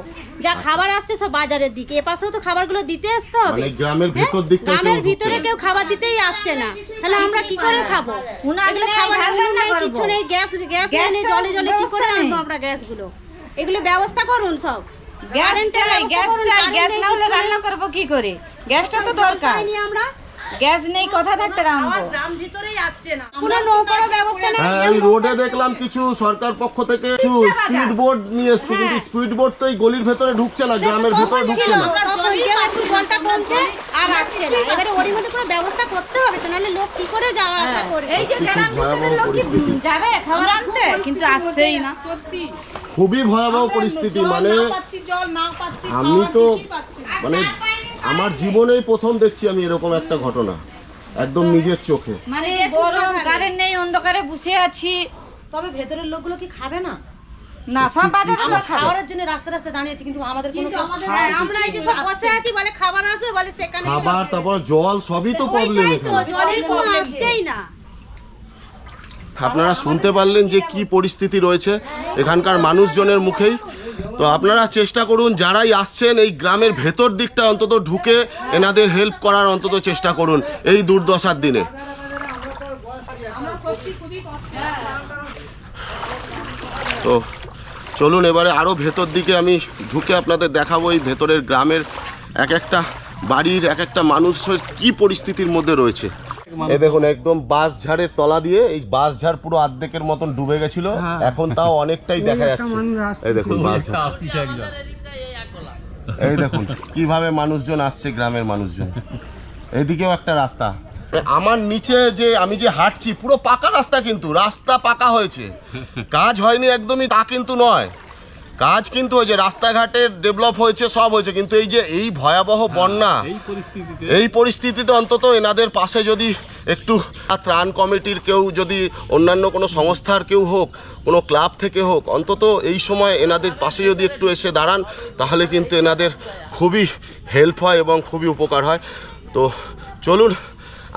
যা খাবার আসছে সব বাজারের দিকে, এপাশেও তো খাবারগুলো দিতে আসতে হবে। মানে গ্রামের ভিতর দিকটা গ্রামের ভিতরে কেউ খাবার দিতেই আসছে না, তাহলে আমরা কি করে খাবো? এগুলো খাবার নেই, কিছু নেই, গ্যাস নেই, জলে কি করে আনবো আমরা গ্যাসগুলো? এগুলো ব্যবস্থা করুন সব। গ্যাস না হলে রান্না করবো কি করে? গ্যাসটা তো দরকার। আমরা গ্যাস নেই, কথা থাকতে রাখবো। গ্রাম ভিতরেই আসছে না, কোনো নৌকারও ব্যবস্থা নেই। এই রোডে দেখলাম কিছু সরকার পক্ষ থেকে কিছু স্পিড বোট নিয়ে এসছে, কিন্তু স্পিড বোট তো এই গলির ভেতরে ঢুকছে না, গ্রামের ভেতরে ঢুকছে না। ঘন্টা কমছে আর আসছে না। এবারে ওরই মধ্যে কোনো ব্যবস্থা করতে হবে, তো নাহলে লোক কি করে যাওয়া আসা করবে? এই যে গ্রাম ভিতরের লোক কি যাবে খাবার আনতে, কিন্তু আসছেই না। খুবই ভয়াবহ পরিস্থিতি। মানে আমি তো মানে আমার জীবনেই প্রথম দেখছি আমি এরকম একটা ঘটনা একদম নিজের চোখে। মানে গরম, কারেন্ট নেই, অন্ধকারে বসে আছি। তবে ভেতরের লোকগুলো কি খাবে না? না, সব বাজারে আমরা খাবারের জন্য রাস্তা দাঁড়িয়েছি, কিন্তু আমাদের কোনো আমরা এই যে সব বসে আছি, বলে খাবার আসবে, বলে সেখানে খাবার, তারপর জল, সবই তো প্রবলেম এখানে। জলের কোনো আসছেই না। আপনারা শুনতে পারলেন যে কি পরিস্থিতি রয়েছে এখানকার মানুষজনের মুখেই। তো আপনারা চেষ্টা করুন, যারাই আসছেন এই গ্রামের ভেতর দিকটা অন্তত ঢুকে এনাদের হেল্প করার অন্তত চেষ্টা করুন এই দুর্দশার দিনে। তো চলুন এবারে আরও ভেতর দিকে আমি ঢুকে আপনাদের দেখাবো এই ভেতরের গ্রামের এক একটা বাড়ির এক একটা মানুষের কি পরিস্থিতির মধ্যে রয়েছে। এই দেখুন একদম বাঁশ ঝাড়ের তলা দিয়ে এই বাঁশ ঝাড় পুরো অর্ধেকের মতন ডুবে গেছিল, এখন তাও অনেকটাই দেখা যাচ্ছে। এই দেখুন বাঁশ ঝাড়, এই দেখুন কিভাবে মানুষজন আসছে, গ্রামের মানুষজন। এদিকেও একটা রাস্তা, আমার নিচে যে আমি যে হাঁটছি পুরো পাকা রাস্তা, কিন্তু রাস্তা পাকা হয়েছে, কাজ হয়নি একদমই তা কিন্তু নয়, কাজ কিন্তু হয়েছে, রাস্তাঘাটের ডেভেলপ হয়েছে, সব হয়েছে, কিন্তু এই যে এই ভয়াবহ বন্যা, এই পরিস্থিতিতে অন্তত এনাদের পাশে যদি একটু ত্রাণ কমিটির কেউ, যদি অন্যান্য কোনো সংস্থার কেউ হোক, কোনো ক্লাব থেকে হোক, অন্তত এই সময় এনাদের পাশে যদি একটু এসে দাঁড়ান, তাহলে কিন্তু এনাদের খুবই হেল্প হয় এবং খুবই উপকার হয়। তো চলুন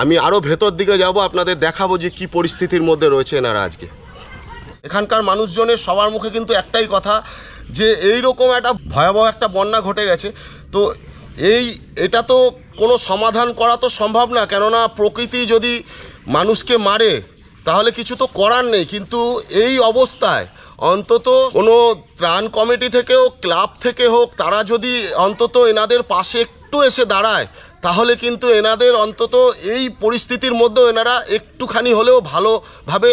আমি আরও ভেতর দিকে যাব, আপনাদের দেখাবো যে কি পরিস্থিতির মধ্যে রয়েছে এনারা আজকে। এখানকার মানুষজনের সবার মুখে কিন্তু একটাই কথা, যে এই রকম একটা ভয়াবহ একটা বন্যা ঘটে গেছে, তো এটা তো কোনো সমাধান করা তো সম্ভব না, কেননা প্রকৃতি যদি মানুষকে মারে তাহলে কিছু তো করার নেই, কিন্তু এই অবস্থায় অন্তত কোনো ত্রাণ কমিটি থেকেও, ক্লাব থেকে হোক, তারা যদি অন্তত এনাদের পাশে একটু এসে দাঁড়ায়, তাহলে কিন্তু এনাদের অন্তত এই পরিস্থিতির মধ্যেও এনারা একটুখানি হলেও ভালোভাবে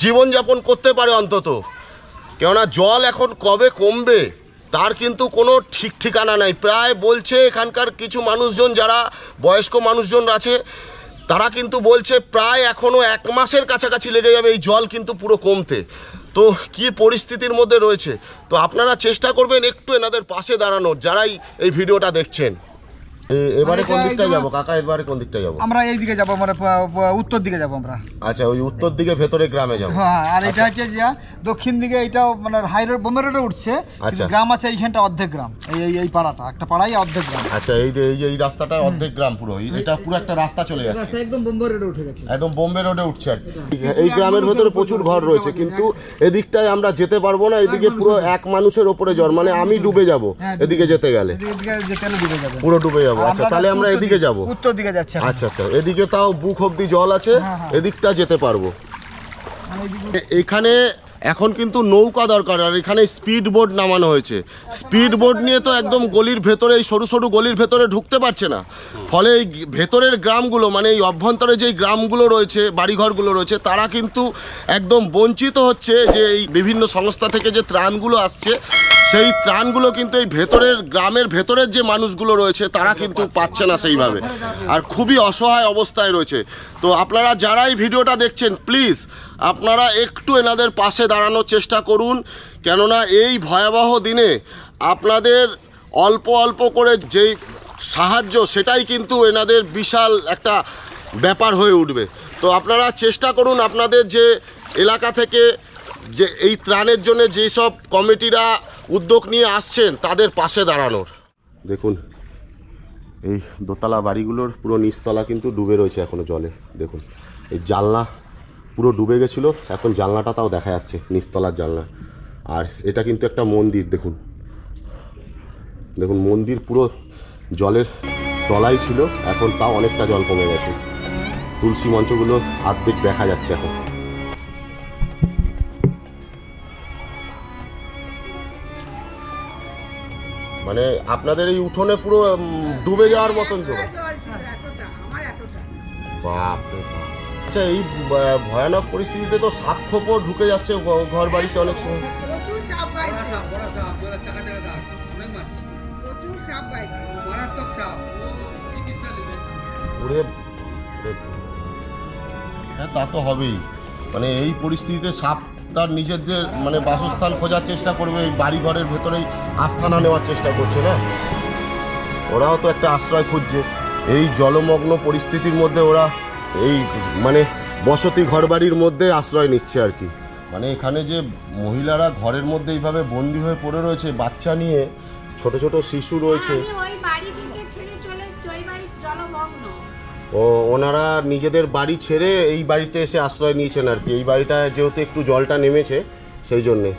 জীবনযাপন করতে পারে অন্তত। কেননা জল এখন কবে কমবে তার কিন্তু কোনো ঠিক ঠিকানা নাই। প্রায় বলছে এখানকার কিছু মানুষজন, যারা বয়স্ক মানুষজন আছে, তারা কিন্তু বলছে প্রায় এখনও 1 মাসের কাছাকাছি লেগে যাবে এই জল কিন্তু পুরো কমতে। তো কি পরিস্থিতির মধ্যে রয়েছে, তো আপনারা চেষ্টা করবেন একটু এনাদের পাশে দাঁড়ানোর, যারাই এই ভিডিওটা দেখছেন। এবারে কোন দিকটা যাব কাকা? এবারে কোন দিকটা যাব? আমরা এই দিকে যাব, মানে উত্তর দিকে যাব আমরা। আচ্ছা, ওই উত্তর দিকে ভেতরে গ্রামে যাব। হ্যাঁ, আর এটা হচ্ছে যে দক্ষিণ দিকে, এটাও মানে হাই রোড, বোম্বে রোডে উঠছে, গ্রাম আছে এইখানটা অর্ধেক গ্রাম, এই পাড়াটা একটা পাড়াই অর্ধেক গ্রাম। আচ্ছা, এই রাস্তাটা অর্ধেক গ্রাম পুরো, এটা পুরো একটা রাস্তা চলে যাচ্ছে, রাস্তা একদম বোম্বে রোডে উঠে গেছে, একদম বোম্বে রোডে উঠছে। এই গ্রামের ভেতরে প্রচুর ঘর রয়েছে, কিন্তু এদিকটায় আমরা যেতে পারবো না, এদিকে পুরো এক মানুষের ওপরে জ্বর, মানে আমি ডুবে যাব এদিকে যেতে গেলে, পুরো ডুবে যাবো। আচ্ছা, তাহলে আমরা এদিকে যাব, উত্তর দিকে যাচ্ছে। আচ্ছা, এদিকে তাও বুক অব্দি জল আছে, এদিকটা যেতে পারবো। এখানে এখন কিন্তু নৌকা দরকার, আর এখানে স্পিড বোট নামানো হয়েছে। স্পিড বোট নিয়ে তো একদম গলির ভেতরে, এই সরু সরু গলির ভেতরে ঢুকতে পারছে না, ফলে এই ভেতরের গ্রামগুলো, মানে এই অভ্যন্তরে যেই গ্রামগুলো রয়েছে, বাড়িঘরগুলো রয়েছে, তারা কিন্তু একদম বঞ্চিত হচ্ছে, যে এই বিভিন্ন সংস্থা থেকে যে ত্রাণগুলো আসছে, সেই ত্রাণগুলো কিন্তু এই ভেতরের গ্রামের ভেতরের যে মানুষগুলো রয়েছে তারা কিন্তু পাচ্ছে না সেইভাবে, আর খুবই অসহায় অবস্থায় রয়েছে। তো আপনারা যারা এই ভিডিওটা দেখছেন, প্লিজ আপনারা একটু এনাদের পাশে দাঁড়ানোর চেষ্টা করুন, কেননা এই ভয়াবহ দিনে আপনাদের অল্প অল্প করে যেই সাহায্য, সেটাই কিন্তু এনাদের বিশাল একটা ব্যাপার হয়ে উঠবে। তো আপনারা চেষ্টা করুন আপনাদের যে এলাকা থেকে যে এই ত্রাণের জন্য যেসব কমিটিরা উদ্যোগ নিয়ে আসছেন তাদের পাশে দাঁড়ানোর। দেখুন এই দোতলা বাড়িগুলোর পুরো নিচতলা কিন্তু ডুবে রয়েছে এখনো জলে। দেখুন এই জানলা পুরো ডুবে গেছিলো, এখন জানলাটা তাও দেখা যাচ্ছে, নিচতলার জানলা। আর এটা কিন্তু একটা মন্দির, দেখুন দেখুন মন্দির পুরো জলের তলায় ছিল, এখন তাও অনেকটা জল কমে গেছে। তুলসী মঞ্চগুলো অর্ধেক দেখা যাচ্ছে এখন। মানে আপনাদের এই উঠোনে পুরো ডুবে যাওয়ার মতন জল। বাপরে বাপ। আচ্ছা, এই ভয়ানক পরিস্থিতিতে তো সাপ খোপও ঢুকে যাচ্ছে ঘর বাড়িতে অনেক সময়। হ্যাঁ, তা তো হবেই। মানে এই পরিস্থিতিতে সাপ তার নিজেদের মানে বাসস্থান খোঁজার চেষ্টা করবে, এই বাড়ি ঘরের ভেতরেই আস্থানা নেওয়ার চেষ্টা করছে না, ওরাও তো একটা আশ্রয় খুঁজছে। এই জলমগ্ন পরিস্থিতির মধ্যে ওরা এই মানে বসতি ঘরবাড়ির মধ্যে আশ্রয় নিচ্ছে আর কি। মানে এখানে যে মহিলারা ঘরের মধ্যে এইভাবে বন্দি হয়ে পড়ে রয়েছে, বাচ্চা নিয়ে, ছোট ছোট শিশু রয়েছে, ও ওনারা নিজেদের বাড়ি ছেড়ে এই বাড়িতে এসে আশ্রয় নিয়েছেন আর কি। এই বাড়িটা যেহেতু একটু জলটা নেমেছে সেই জন্যে,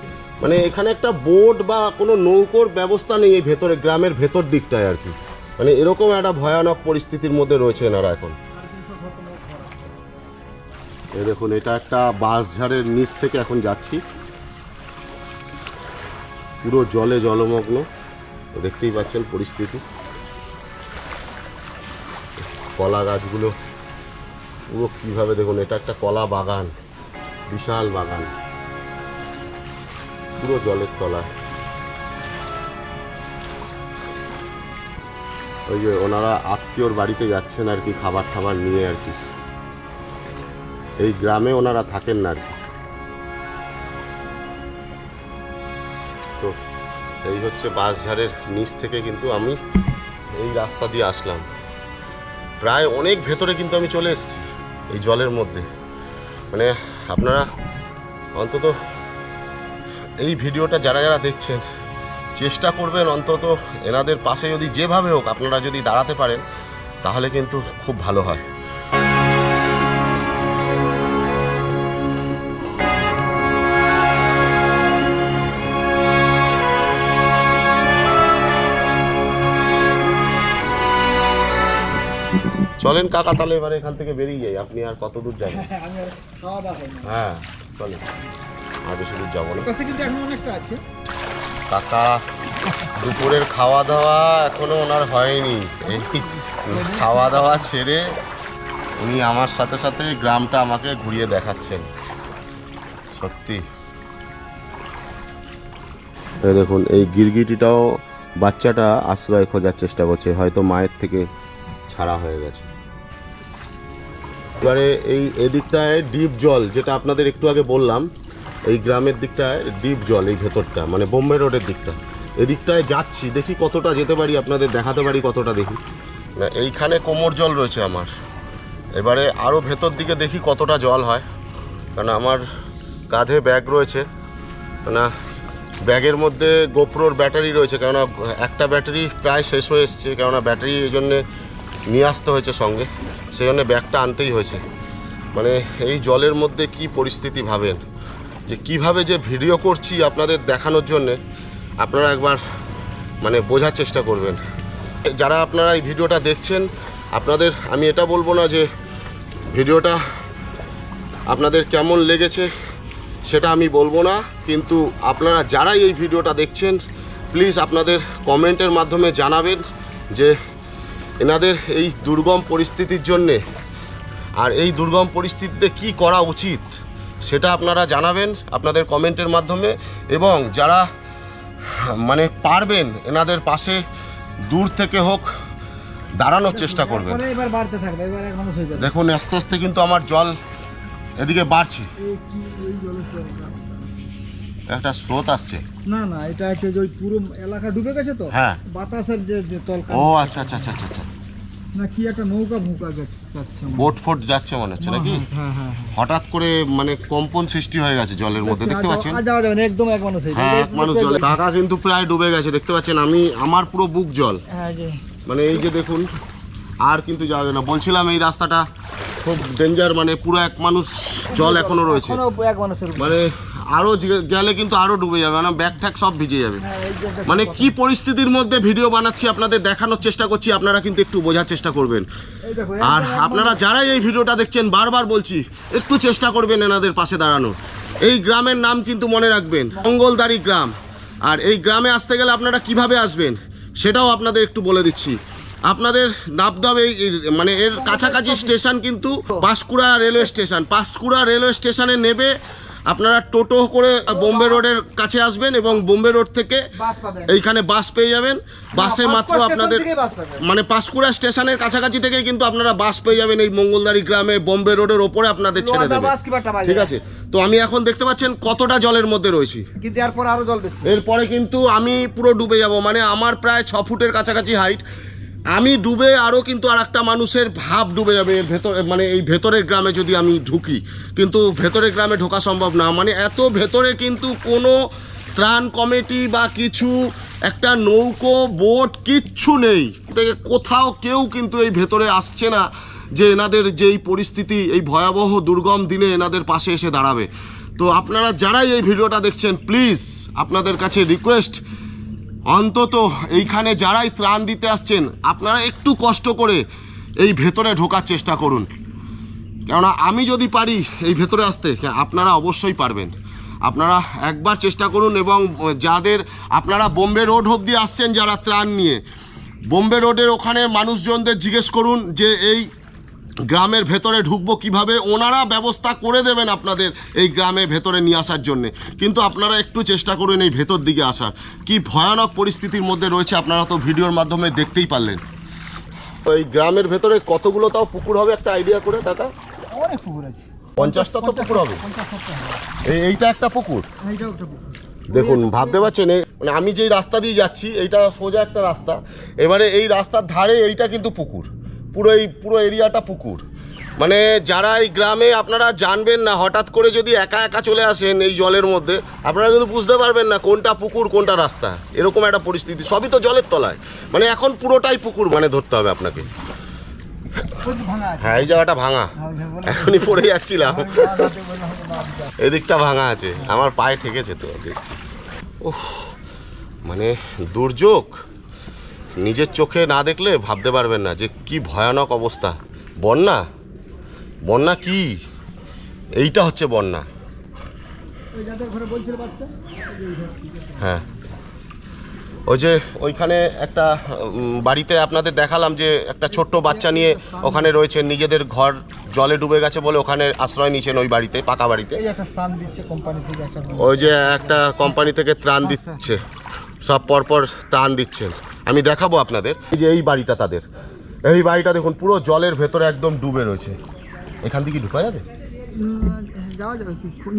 মানে এখানে একটা বোট বা কোনো নৌকোর ব্যবস্থা নেই এই ভেতরে, গ্রামের ভেতর দিকটায় আর কি। মানে এরকম একটা ভয়ানক পরিস্থিতির মধ্যে রয়েছে এনারা এখন। এই দেখুন, এটা একটা বাঁশঝাড়ের নিচ থেকে এখন যাচ্ছি, পুরো জলে জলমগ্ন, দেখতেই পাচ্ছেন পরিস্থিতি। কলা গাছগুলো পুরো কীভাবে দেখুন, এটা একটা কলা বাগান, বিশাল বাগান, পুরো জলের তলায়। ওই যে ওনারা আত্মীয়র বাড়িতে যাচ্ছেন আর কি, খাবার টাবার নিয়ে আর কি। এই গ্রামে ওনারা থাকেন না আর কি। তো এই হচ্ছে বাঁশঝাড়ের নিচ থেকে কিন্তু আমি এই রাস্তা দিয়ে আসলাম, প্রায় অনেক ভেতরে কিন্তু আমি চলে এসেছি এই জলের মধ্যে। মানে আপনারা অন্তত এই ভিডিওটা যারা যারা দেখছেন চেষ্টা করবেন অন্তত এনাদের পাশে যদি যেভাবে হোক আপনারা যদি দাঁড়াতে পারেন তাহলে কিন্তু খুব ভালো হয়। চলেন কাকা, তাহলে এবারে এখান থেকে বেরিয়ে যাই। আপনি আর কত দূর যাবেন? হ্যাঁ চলেন, আর বেশি দূর যাবো না। কাকা দুপুরের খাওয়া দাওয়া এখনো ওনার হয়নি, এই খাওয়া দাওয়া ছেড়ে উনি আমার সাথে সাথে গ্রামটা আমাকে ঘুরিয়ে দেখাচ্ছেন। সত্যি এই দেখুন, এই গিরগিটিটাও বাচ্চাটা আশ্রয় খোঁজার চেষ্টা করছে, হয়তো মায়ের থেকে ছাড়া হয়ে গেছে। এবারে এই এদিকটায় ডিপ জল, যেটা আপনাদের একটু আগে বললাম, এই গ্রামের দিকটায় ডিপ জল, এই ভেতরটা মানে বোম্বে রোডের দিকটা, এদিকটায় যাচ্ছি, দেখি কতটা যেতে পারি, আপনাদের দেখাতে পারি কতটা দেখি। না এইখানে কোমর জল রয়েছে আমার, এবারে আরও ভেতর দিকে দেখি কতটা জল হয়, কারণ আমার কাঁধে ব্যাগ রয়েছে, না ব্যাগের মধ্যে গোপ্রোর ব্যাটারি রয়েছে, কেননা একটা ব্যাটারি প্রায় শেষ হয়ে এসছে, কেননা ব্যাটারি এই জন্যে নিয়ে আসতে হয়েছে সঙ্গে, সেই জন্য ব্যাগটা আনতেই হয়েছে। মানে এই জলের মধ্যে কি পরিস্থিতি ভাবেন, যে কিভাবে যে ভিডিও করছি আপনাদের দেখানোর জন্যে, আপনারা একবার মানে বোঝার চেষ্টা করবেন। যারা আপনারা এই ভিডিওটা দেখছেন, আপনাদের আমি এটা বলবো না যে ভিডিওটা আপনাদের কেমন লেগেছে সেটা আমি বলবো না, কিন্তু আপনারা যারা এই ভিডিওটা দেখছেন প্লিজ আপনাদের কমেন্টের মাধ্যমে জানাবেন যে এনাদের এই দুর্গম পরিস্থিতির জন্যে আর এই দুর্গম পরিস্থিতিতে কি করা উচিত সেটা আপনারা জানাবেন আপনাদের কমেন্টের মাধ্যমে, এবং যারা মানে পারবেন এনাদের পাশে দূর থেকে হোক দাঁড়ানোর চেষ্টা করবেন। দেখুন আস্তে আস্তে কিন্তু আমার জল এদিকে বাড়ছে, একটা স্রোত আসছে। না না, এটা হচ্ছে যে ওই পুরো এলাকা ডুবে গেছে তো, হ্যাঁ বাতাসের যে তল। ও আচ্ছা আচ্ছা আচ্ছা আচ্ছা, না কি একটা নৌকা ভুকা যাচ্ছে, বোট ফোট যাচ্ছে মনে হচ্ছে নাকি? হঠাৎ করে মানে কম্পন সৃষ্টি হয়ে গেছে জলের মধ্যে, দেখতে পাচ্ছেন? যাওয়া যাবে না, একদম এক মানুষ, হ্যাঁ এক মানুষ জলে। টাকা কিন্তু প্রায় ডুবে গেছে, দেখতে পাচ্ছেন? আমার পুরো বুক জল, মানে এই যে দেখুন, আর কিন্তু যাওয়া যাবে না। বলছিলাম এই রাস্তাটা খুব ডেঞ্জার, মানে পুরো এক মানুষ জল এখনো রয়েছে, মানে আরো গেলে কিন্তু আরো ডুবে যাবে, মানে ব্যাগ ট্যাগ সব ভিজে যাবে। মানে কি পরিস্থিতির মধ্যে ভিডিও বানাচ্ছি আপনাদের দেখানোর চেষ্টা করছি, আপনারা কিন্তু একটু বোঝার চেষ্টা করবেন। আর আপনারা যারাই এই ভিডিওটা দেখছেন বারবার বলছি একটু চেষ্টা করবেন এনাদের পাশে দাঁড়ানোর। এই গ্রামের নাম কিন্তু মনে রাখবেন, মঙ্গলদারি গ্রাম। আর এই গ্রামে আসতে গেলে আপনারা কিভাবে আসবেন সেটাও আপনাদের একটু বলে দিচ্ছি। আপনাদের নাবদাব মানে এর কাছাকাছি স্টেশন কিন্তু Panskura railway station. Panskura railway স্টেশনে নেবে আপনারা টোটো করে বোম্বে রোডের কাছে আসবেন এবং বোম্বে রোড থেকে এইখানে বাস পেয়ে যাবেন। বাসে মাত্র আপনাদের মানে পাঁশকুড়া স্টেশনের কাছাকাছি থেকেই কিন্তু আপনারা বাস পেয়ে যাবেন এই মঙ্গলদারি গ্রামে, বোম্বে রোডের ওপরে আপনাদের ছেড়ে দেবে, ঠিক আছে? তো আমি এখন দেখতে পাচ্ছেন কতটা জলের মধ্যে রয়েছি, কিন্তু এরপরে কিন্তু আমি পুরো ডুবে যাব, মানে আমার প্রায় 6 ফুটের কাছাকাছি হাইট। আমি ডুবে আরও কিন্তু আর একটা মানুষের ভাব ডুবে যাবে এর ভেতরে, মানে এই ভেতরের গ্রামে যদি আমি ঢুকি, কিন্তু ভেতরের গ্রামে ঢোকা সম্ভব না। মানে এত ভেতরে কিন্তু কোনো ত্রাণ কমিটি বা কিছু একটা নৌকো বোট কিচ্ছু নেই, কোথাও কেউ কিন্তু এই ভেতরে আসছে না যে এনাদের যেই পরিস্থিতি, এই ভয়াবহ দুর্গম দিনে এনাদের পাশে এসে দাঁড়াবে। তো আপনারা যারাই এই ভিডিওটা দেখছেন প্লিজ আপনাদের কাছে রিকোয়েস্ট, অন্তত এইখানে যারাই ত্রাণ দিতে আসছেন আপনারা একটু কষ্ট করে এই ভেতরে ঢোকার চেষ্টা করুন, কেননা আমি যদি পারি এই ভেতরে আসতে, আপনারা অবশ্যই পারবেন। আপনারা একবার চেষ্টা করুন। এবং যাদের আপনারা বোম্বে রোড অবধি আসছেন যারা ত্রাণ নিয়ে, বোম্বে রোডের ওখানে মানুষজনদের জিজ্ঞেস করুন যে এই গ্রামের ভেতরে ঢুকবো কিভাবে, ওনারা ব্যবস্থা করে দেবেন আপনাদের এই গ্রামে ভেতরে নিয়ে আসার জন্যে। কিন্তু আপনারা একটু চেষ্টা করুন এই ভেতর দিকে আসার। কি ভয়ানক পরিস্থিতির মধ্যে রয়েছে আপনারা তো ভিডিওর মাধ্যমে দেখতেই পারলেন। এই গ্রামের ভেতরে কতগুলো তাও পুকুর হবে একটা আইডিয়া করে কাকা? অনেক পুকুর আছে, 50টা তো পুকুর হবে। এইটা একটা পুকুর, দেখুন ভাবতে পারছেন, মানে আমি যেই রাস্তা দিয়ে যাচ্ছি এইটা সোজা একটা রাস্তা, এবারে এই রাস্তার ধারে এইটা কিন্তু পুকুর, পুরো এরিয়াটা পুকুর। মানে যারা এই গ্রামে আপনারা জানবেন না, হঠাৎ করে যদি একা একা চলে আসেন এই জলের মধ্যে, আপনারা কিন্তু বুঝতে পারবেন না কোনটা পুকুর কোনটা রাস্তা, এরকম একটা পরিস্থিতি। সবই তো জলের তলায়, মানে এখন পুরোটাই পুকুর মানে ধরতে হবে আপনাকে। হ্যাঁ এই জায়গাটা ভাঙা, এখনই পড়ে যাচ্ছিলাম, এদিকটা ভাঙা আছে, আমার পায়ে ঠেকেছে তো দেখছি। ওহ মানে দুর্যোগ, নিজের চোখে না দেখলে ভাবতে পারবেন না যে কি ভয়ানক অবস্থা। বন্যা, বন্যা কি, এইটা হচ্ছে বন্যা। হ্যাঁ ওই যে ওইখানে একটা বাড়িতে আপনাদের দেখালাম যে একটা ছোট্ট বাচ্চা নিয়ে ওখানে রয়েছে, নিজেদের ঘর জলে ডুবে গেছে বলে ওখানে আশ্রয় নিয়েছেন ওই বাড়িতে, পাকা বাড়িতে। ওই যে একটা কোম্পানি থেকে ত্রাণ দিচ্ছে, সব পরপর ত্রাণ দিচ্ছেন, আমি দেখাবো আপনাদের। এই যে এই বাড়িটা তাদের, এই বাড়িটা দেখুন পুরো জলের ভেতরে একদম ডুবে রয়েছে। এখান থেকে ঢুকা যাবে? যাওয়া যাবে,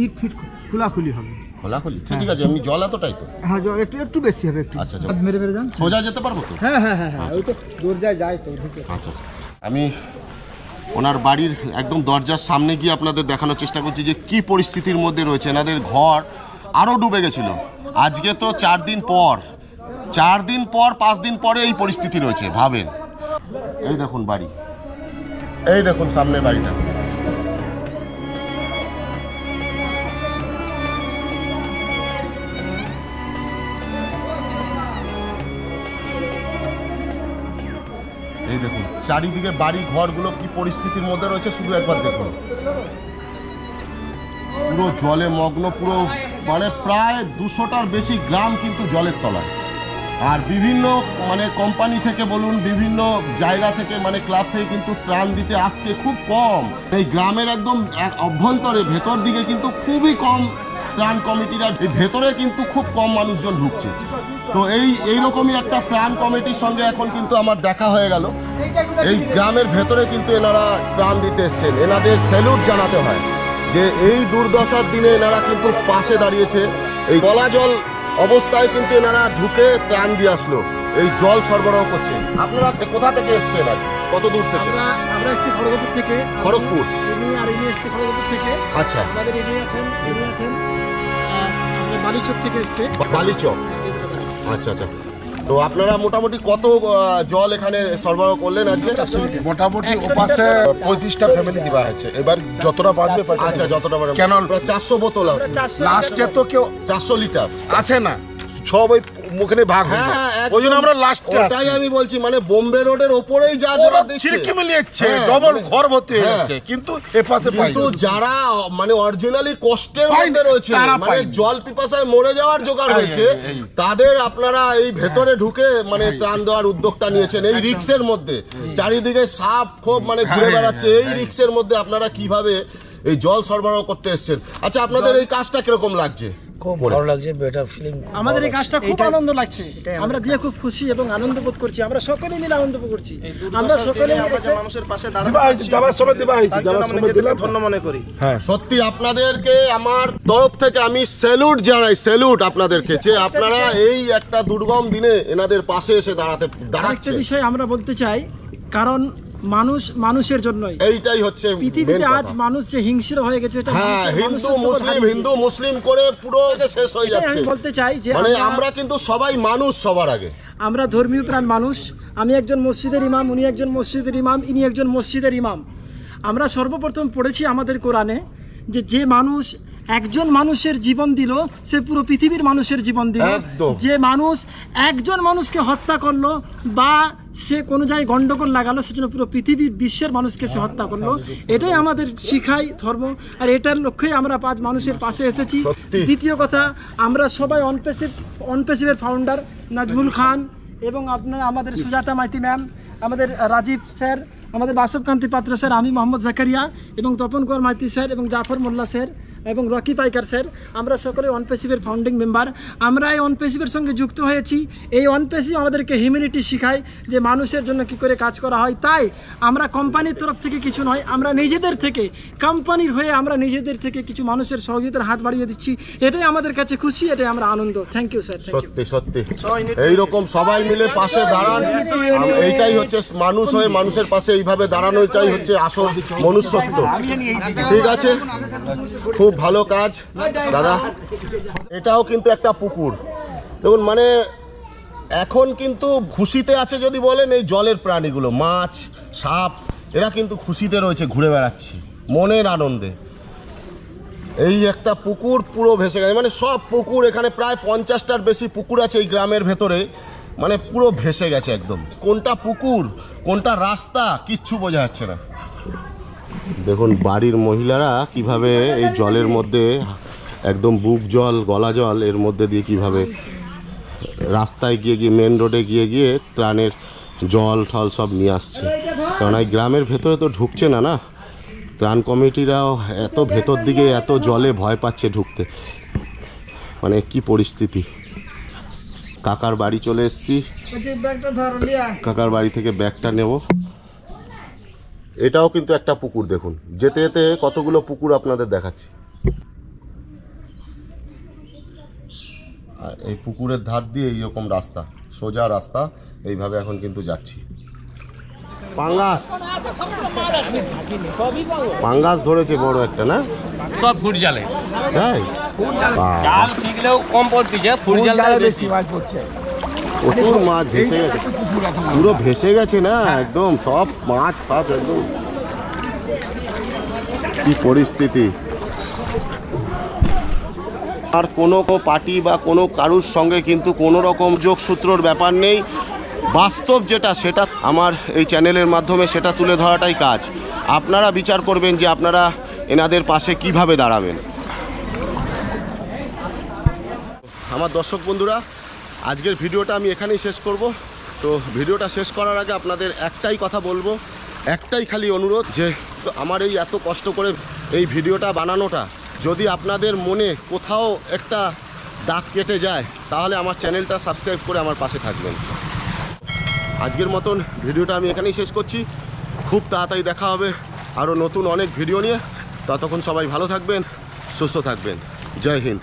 ইট ফিট খোলাখুলি হবে। খোলাখুলি ঠিক আছে, এমনি জল এতটাই তো? হ্যাঁ জল একটু বেশি হবে, একটু। আচ্ছা মেরে মেরে যান, সোজা যেতে পারবো তো? হ্যাঁ হ্যাঁ হ্যাঁ হ্যাঁ, ওই তো দরজায় যায় তো। আচ্ছা আমি ওনার বাড়ির একদম দরজার সামনে গিয়ে আপনাদের দেখানোর চেষ্টা করছি যে কি পরিস্থিতির মধ্যে রয়েছে। এনাদের ঘর আরও ডুবে গেছিল, আজকে তো 4 দিন পর 5 দিন পরে এই পরিস্থিতি রয়েছে, ভাবেন। এই দেখুন বাড়ি, এই দেখুন সামনে বাড়িটা, এই দেখুন চারিদিকে বাড়ি ঘরগুলো কি পরিস্থিতির মধ্যে রয়েছে শুধু একবার দেখুন। পুরো জলে মগ্ন, পুরো মানে প্রায় 200টার বেশি গ্রাম কিন্তু জলের তলায়। আর বিভিন্ন মানে কোম্পানি থেকে বলুন, বিভিন্ন জায়গা থেকে মানে ক্লাব থেকে কিন্তু ত্রাণ দিতে আসছে খুব কম। এই গ্রামের একদম অভ্যন্তরে ভেতর দিকে কিন্তু খুবই কম ত্রাণ কমিটিরা, এই ভেতরে কিন্তু খুব কম মানুষজন ঢুকছে। তো এইরকমই একটা ত্রাণ কমিটির সঙ্গে এখন কিন্তু আমার দেখা হয়ে গেল। এই গ্রামের ভেতরে কিন্তু এনারা ত্রাণ দিতে এসছেন, এনাদের স্যালুট জানাতে হয় যে এই দুর্দশার দিনে এনারা কিন্তু পাশে দাঁড়িয়েছে। এই গলা জল অবস্থায় কিন্তু এনারা ঢুকে ত্রাণ দিয়ে আসলো, এই জল সরবরাহ করছে। আপনারা কোথা থেকে এসছেন আর কত দূর থেকে? আমরা এসেছি খড়গপুর থেকে। খড়গপুর? আর ইনি এসছে খড়গপুর থেকে। আচ্ছা, আমাদের ইনি আছেন বালিচক থেকে এসছে। বালিচক, আচ্ছা আচ্ছা। তো আপনারা মোটামুটি কত জল এখানে সরবরাহ করলেন আজকে? মোটামুটি ওপাশে 35টা ফ্যামিলি দেওয়া হয়েছে, এবার যতটা পারবে। আচ্ছা, যতটা পারবে। কেন 400 বোতল লাস্টে তো কেউ 400 লিটার আসে না, সব ওই মুখে ভাগ হয়। ওই জন্য আমরা লাস্টে তাই আমি বলছি, মানে বোম্বে রোডের ওপরেই যা ছিড়কি মিলিয়েছে, ডবল ঘর ভর্তি হয়ে যাচ্ছে, কিন্তু এপাশে কিন্তু যারা মানে অরিজিনালি কষ্টের মধ্যে রয়েছে, মানে জল পিপাসায় মরে যাওয়ার জোগাড় হয়েছে, তাদের আপনারা এই ভেতরে ঢুকে মানে ত্রাণ দেওয়ার উদ্যোগটা নিয়েছেন এই রিক্সের মধ্যে। চারিদিকে সাপ খোপ মানে ঘুরে বেড়াচ্ছে, এই রিক্সের মধ্যে আপনারা কিভাবে এই জল সরবরাহ করতে এসেছেন? আচ্ছা, আপনাদের এই কাজটা কিরকম লাগছে? খুব ভালো লাগছে, বেটার ফিলিং। আমাদের এই কাজটা খুব আনন্দ লাগছে, আমরা দিয়ে খুব খুশি এবং আনন্দ বোধ করছি। আমরা সকলে মিলে আনন্দ বোধ করছি। আমরা সকলে মানুষের পাশে ধন্য মনে করি। সত্যি আপনাদেরকে আমার তরফ থেকে আমি স্যালুট জানাই, স্যালুট আপনাদেরকে, যে আপনারা এই একটা দুর্গম দিনে এনাদের পাশে এসে দাঁড়াচ্ছেন। একটা বিষয় আমরা বলতে চাই, কারণ মানুষ মানুষের জন্যই, এইটাই হচ্ছে পৃথিবীতে আজ মানুষ যে হিংস্র হয়ে গেছে, এটা হিন্দু মুসলিম করে পুরো শেষ হয়ে যাচ্ছে। আমি বলতে চাই যে মানে আমরা কিন্তু সবাই মানুষ, সবার আগে আমরা ধর্মীয় প্রাণ মানুষ। আমি একজন মসজিদের ইমাম, উনি একজন মসজিদের ইমাম, ইনি একজন মসজিদের ইমাম। আমরা সর্বপ্রথম পড়েছি আমাদের কোরআনে যে মানুষ একজন মানুষের জীবন দিল, সে পুরো পৃথিবীর মানুষের জীবন দিল। যে মানুষ একজন মানুষকে হত্যা করলো বা সে কোনো জায়গায় গন্ডগোল লাগালো, সেজন্য পুরো পৃথিবীর বিশ্বের মানুষকে সে হত্যা করলো। এটাই আমাদের শিখাই ধর্ম, আর এটার লক্ষ্যেই আমরা 5 মানুষের পাশে এসেছি। দ্বিতীয় কথা, আমরা সবাই অনপেসিভের ফাউন্ডার নাজমুল খান এবং আপনারা আমাদের সুজাতা মাইতি ম্যাম, আমাদের রাজীব স্যার, আমাদের বাসবকান্তি পাত্র স্যার, আমি মোহাম্মদ জাকারিয়া এবং তপন কুমার মাইতি স্যার এবং জাফর মোল্লা স্যার এবং রকি পাইকার স্যার, আমরা সকলে অনপেসিভের ফাউন্ডিং মেম্বার। আমরা এই অনপেসিভের সঙ্গে যুক্ত হয়েছি। এই অনপেসিভ আমাদেরকে হিউম্যানিটি শেখায়, যে মানুষের জন্য কি করে কাজ করা হয়। তাই আমরা কোম্পানির তরফ থেকে কিছু নয়, আমরা নিজেদের থেকে, কোম্পানির হয়ে আমরা নিজেদের থেকে কিছু মানুষের সহযোগিতার হাত বাড়িয়ে দিচ্ছি। এটাই আমাদের কাছে খুশি, এটাই আমরা আনন্দ। Thank you sir. সত্যি সত্যি এইরকম সবাই মিলে পাশে দাঁড়ান, এইটাই হচ্ছে মানুষ হয়ে মানুষের পাশে এইভাবে দাঁড়ানোটাই হচ্ছে আসল মনুষ্যত্ব। ঠিক আছে, খুব ভালো কাজ দাদা। এটাও কিন্তু একটা পুকুর দেখুন, মানে এখন কিন্তু খুশিতে আছে যদি বলেন এই জলের প্রাণীগুলো, মাছ সাপ, এরা কিন্তু খুশিতে রয়েছে, ঘুরে বেড়াচ্ছে মনের আনন্দে। এই একটা পুকুর পুরো ভেসে গেছে, মানে সব পুকুর এখানে প্রায় 50টার বেশি পুকুর আছে এই গ্রামের ভেতরে, মানে পুরো ভেসে গেছে একদম। কোনটা পুকুর কোনটা রাস্তা কিচ্ছু বোঝা যাচ্ছে না। দেখুন বাড়ির মহিলারা কিভাবে এই জলের মধ্যে একদম বুক জল গলা জল এর মধ্যে দিয়ে কিভাবে রাস্তায় গিয়ে মেন রোডে গিয়ে ত্রাণের জল ঠল সব নিয়ে আসছে। কারণ এই গ্রামের ভেতরে তো ঢুকছে না, ত্রাণ কমিটিরাও এত ভেতর দিকে এত জলে ভয় পাচ্ছে ঢুকতে, মানে কি পরিস্থিতি। কাকার বাড়ি চলে এসেছি, কাকার বাড়ি থেকে ব্যাগটা নেব। এটাও কিন্তু একটা পুকুর, দেখুন যেতে যেতে কতগুলো পুকুর আপনাদের দেখাচ্ছি। আর এই পুকুরের ধার দিয়ে এইরকম রাস্তা, সোজা রাস্তা, এইভাবে এখন কিন্তু যাচ্ছি। পাঙ্গাস পাঙ্গাস ধরেছে বড় একটা, না সব ফুট জালে, তাই জাল টিকলেও কম পড়তিছে, ফুট জাল বেশি মাছ পড়ছে। প্রচুর মাছ ভেসে গেছে, পুরো ভেসে গেছে না একদম, সব মাছ ফাছ একদম, কি পরিস্থিতি। আর কোনো পার্টি বা কোনো কারুর সঙ্গে কিন্তু কোনো রকম যোগসূত্রর ব্যাপার নেই, বাস্তব যেটা সেটা আমার এই চ্যানেলের মাধ্যমে সেটা তুলে ধরাটাই কাজ। আপনারা বিচার করবেন যে আপনারা এনাদের পাশে কিভাবে দাঁড়াবেন। আমার দর্শক বন্ধুরা, আজকের ভিডিওটা আমি এখানেই শেষ করব। তো ভিডিওটা শেষ করার আগে আপনাদের একটাই কথা বলবো, একটাই খালি অনুরোধ, যে আমার এই এত কষ্ট করে এই ভিডিওটা বানানোটা যদি আপনাদের মনে কোথাও একটা দাগ কেটে যায়, তাহলে আমার চ্যানেলটা সাবস্ক্রাইব করে আমার পাশে থাকবেন। আজকের মতন ভিডিওটা আমি এখানেই শেষ করছি। খুব তাড়াতাড়ি দেখা হবে আরও নতুন অনেক ভিডিও নিয়ে। ততক্ষণ সবাই ভালো থাকবেন, সুস্থ থাকবেন। জয় হিন্দ।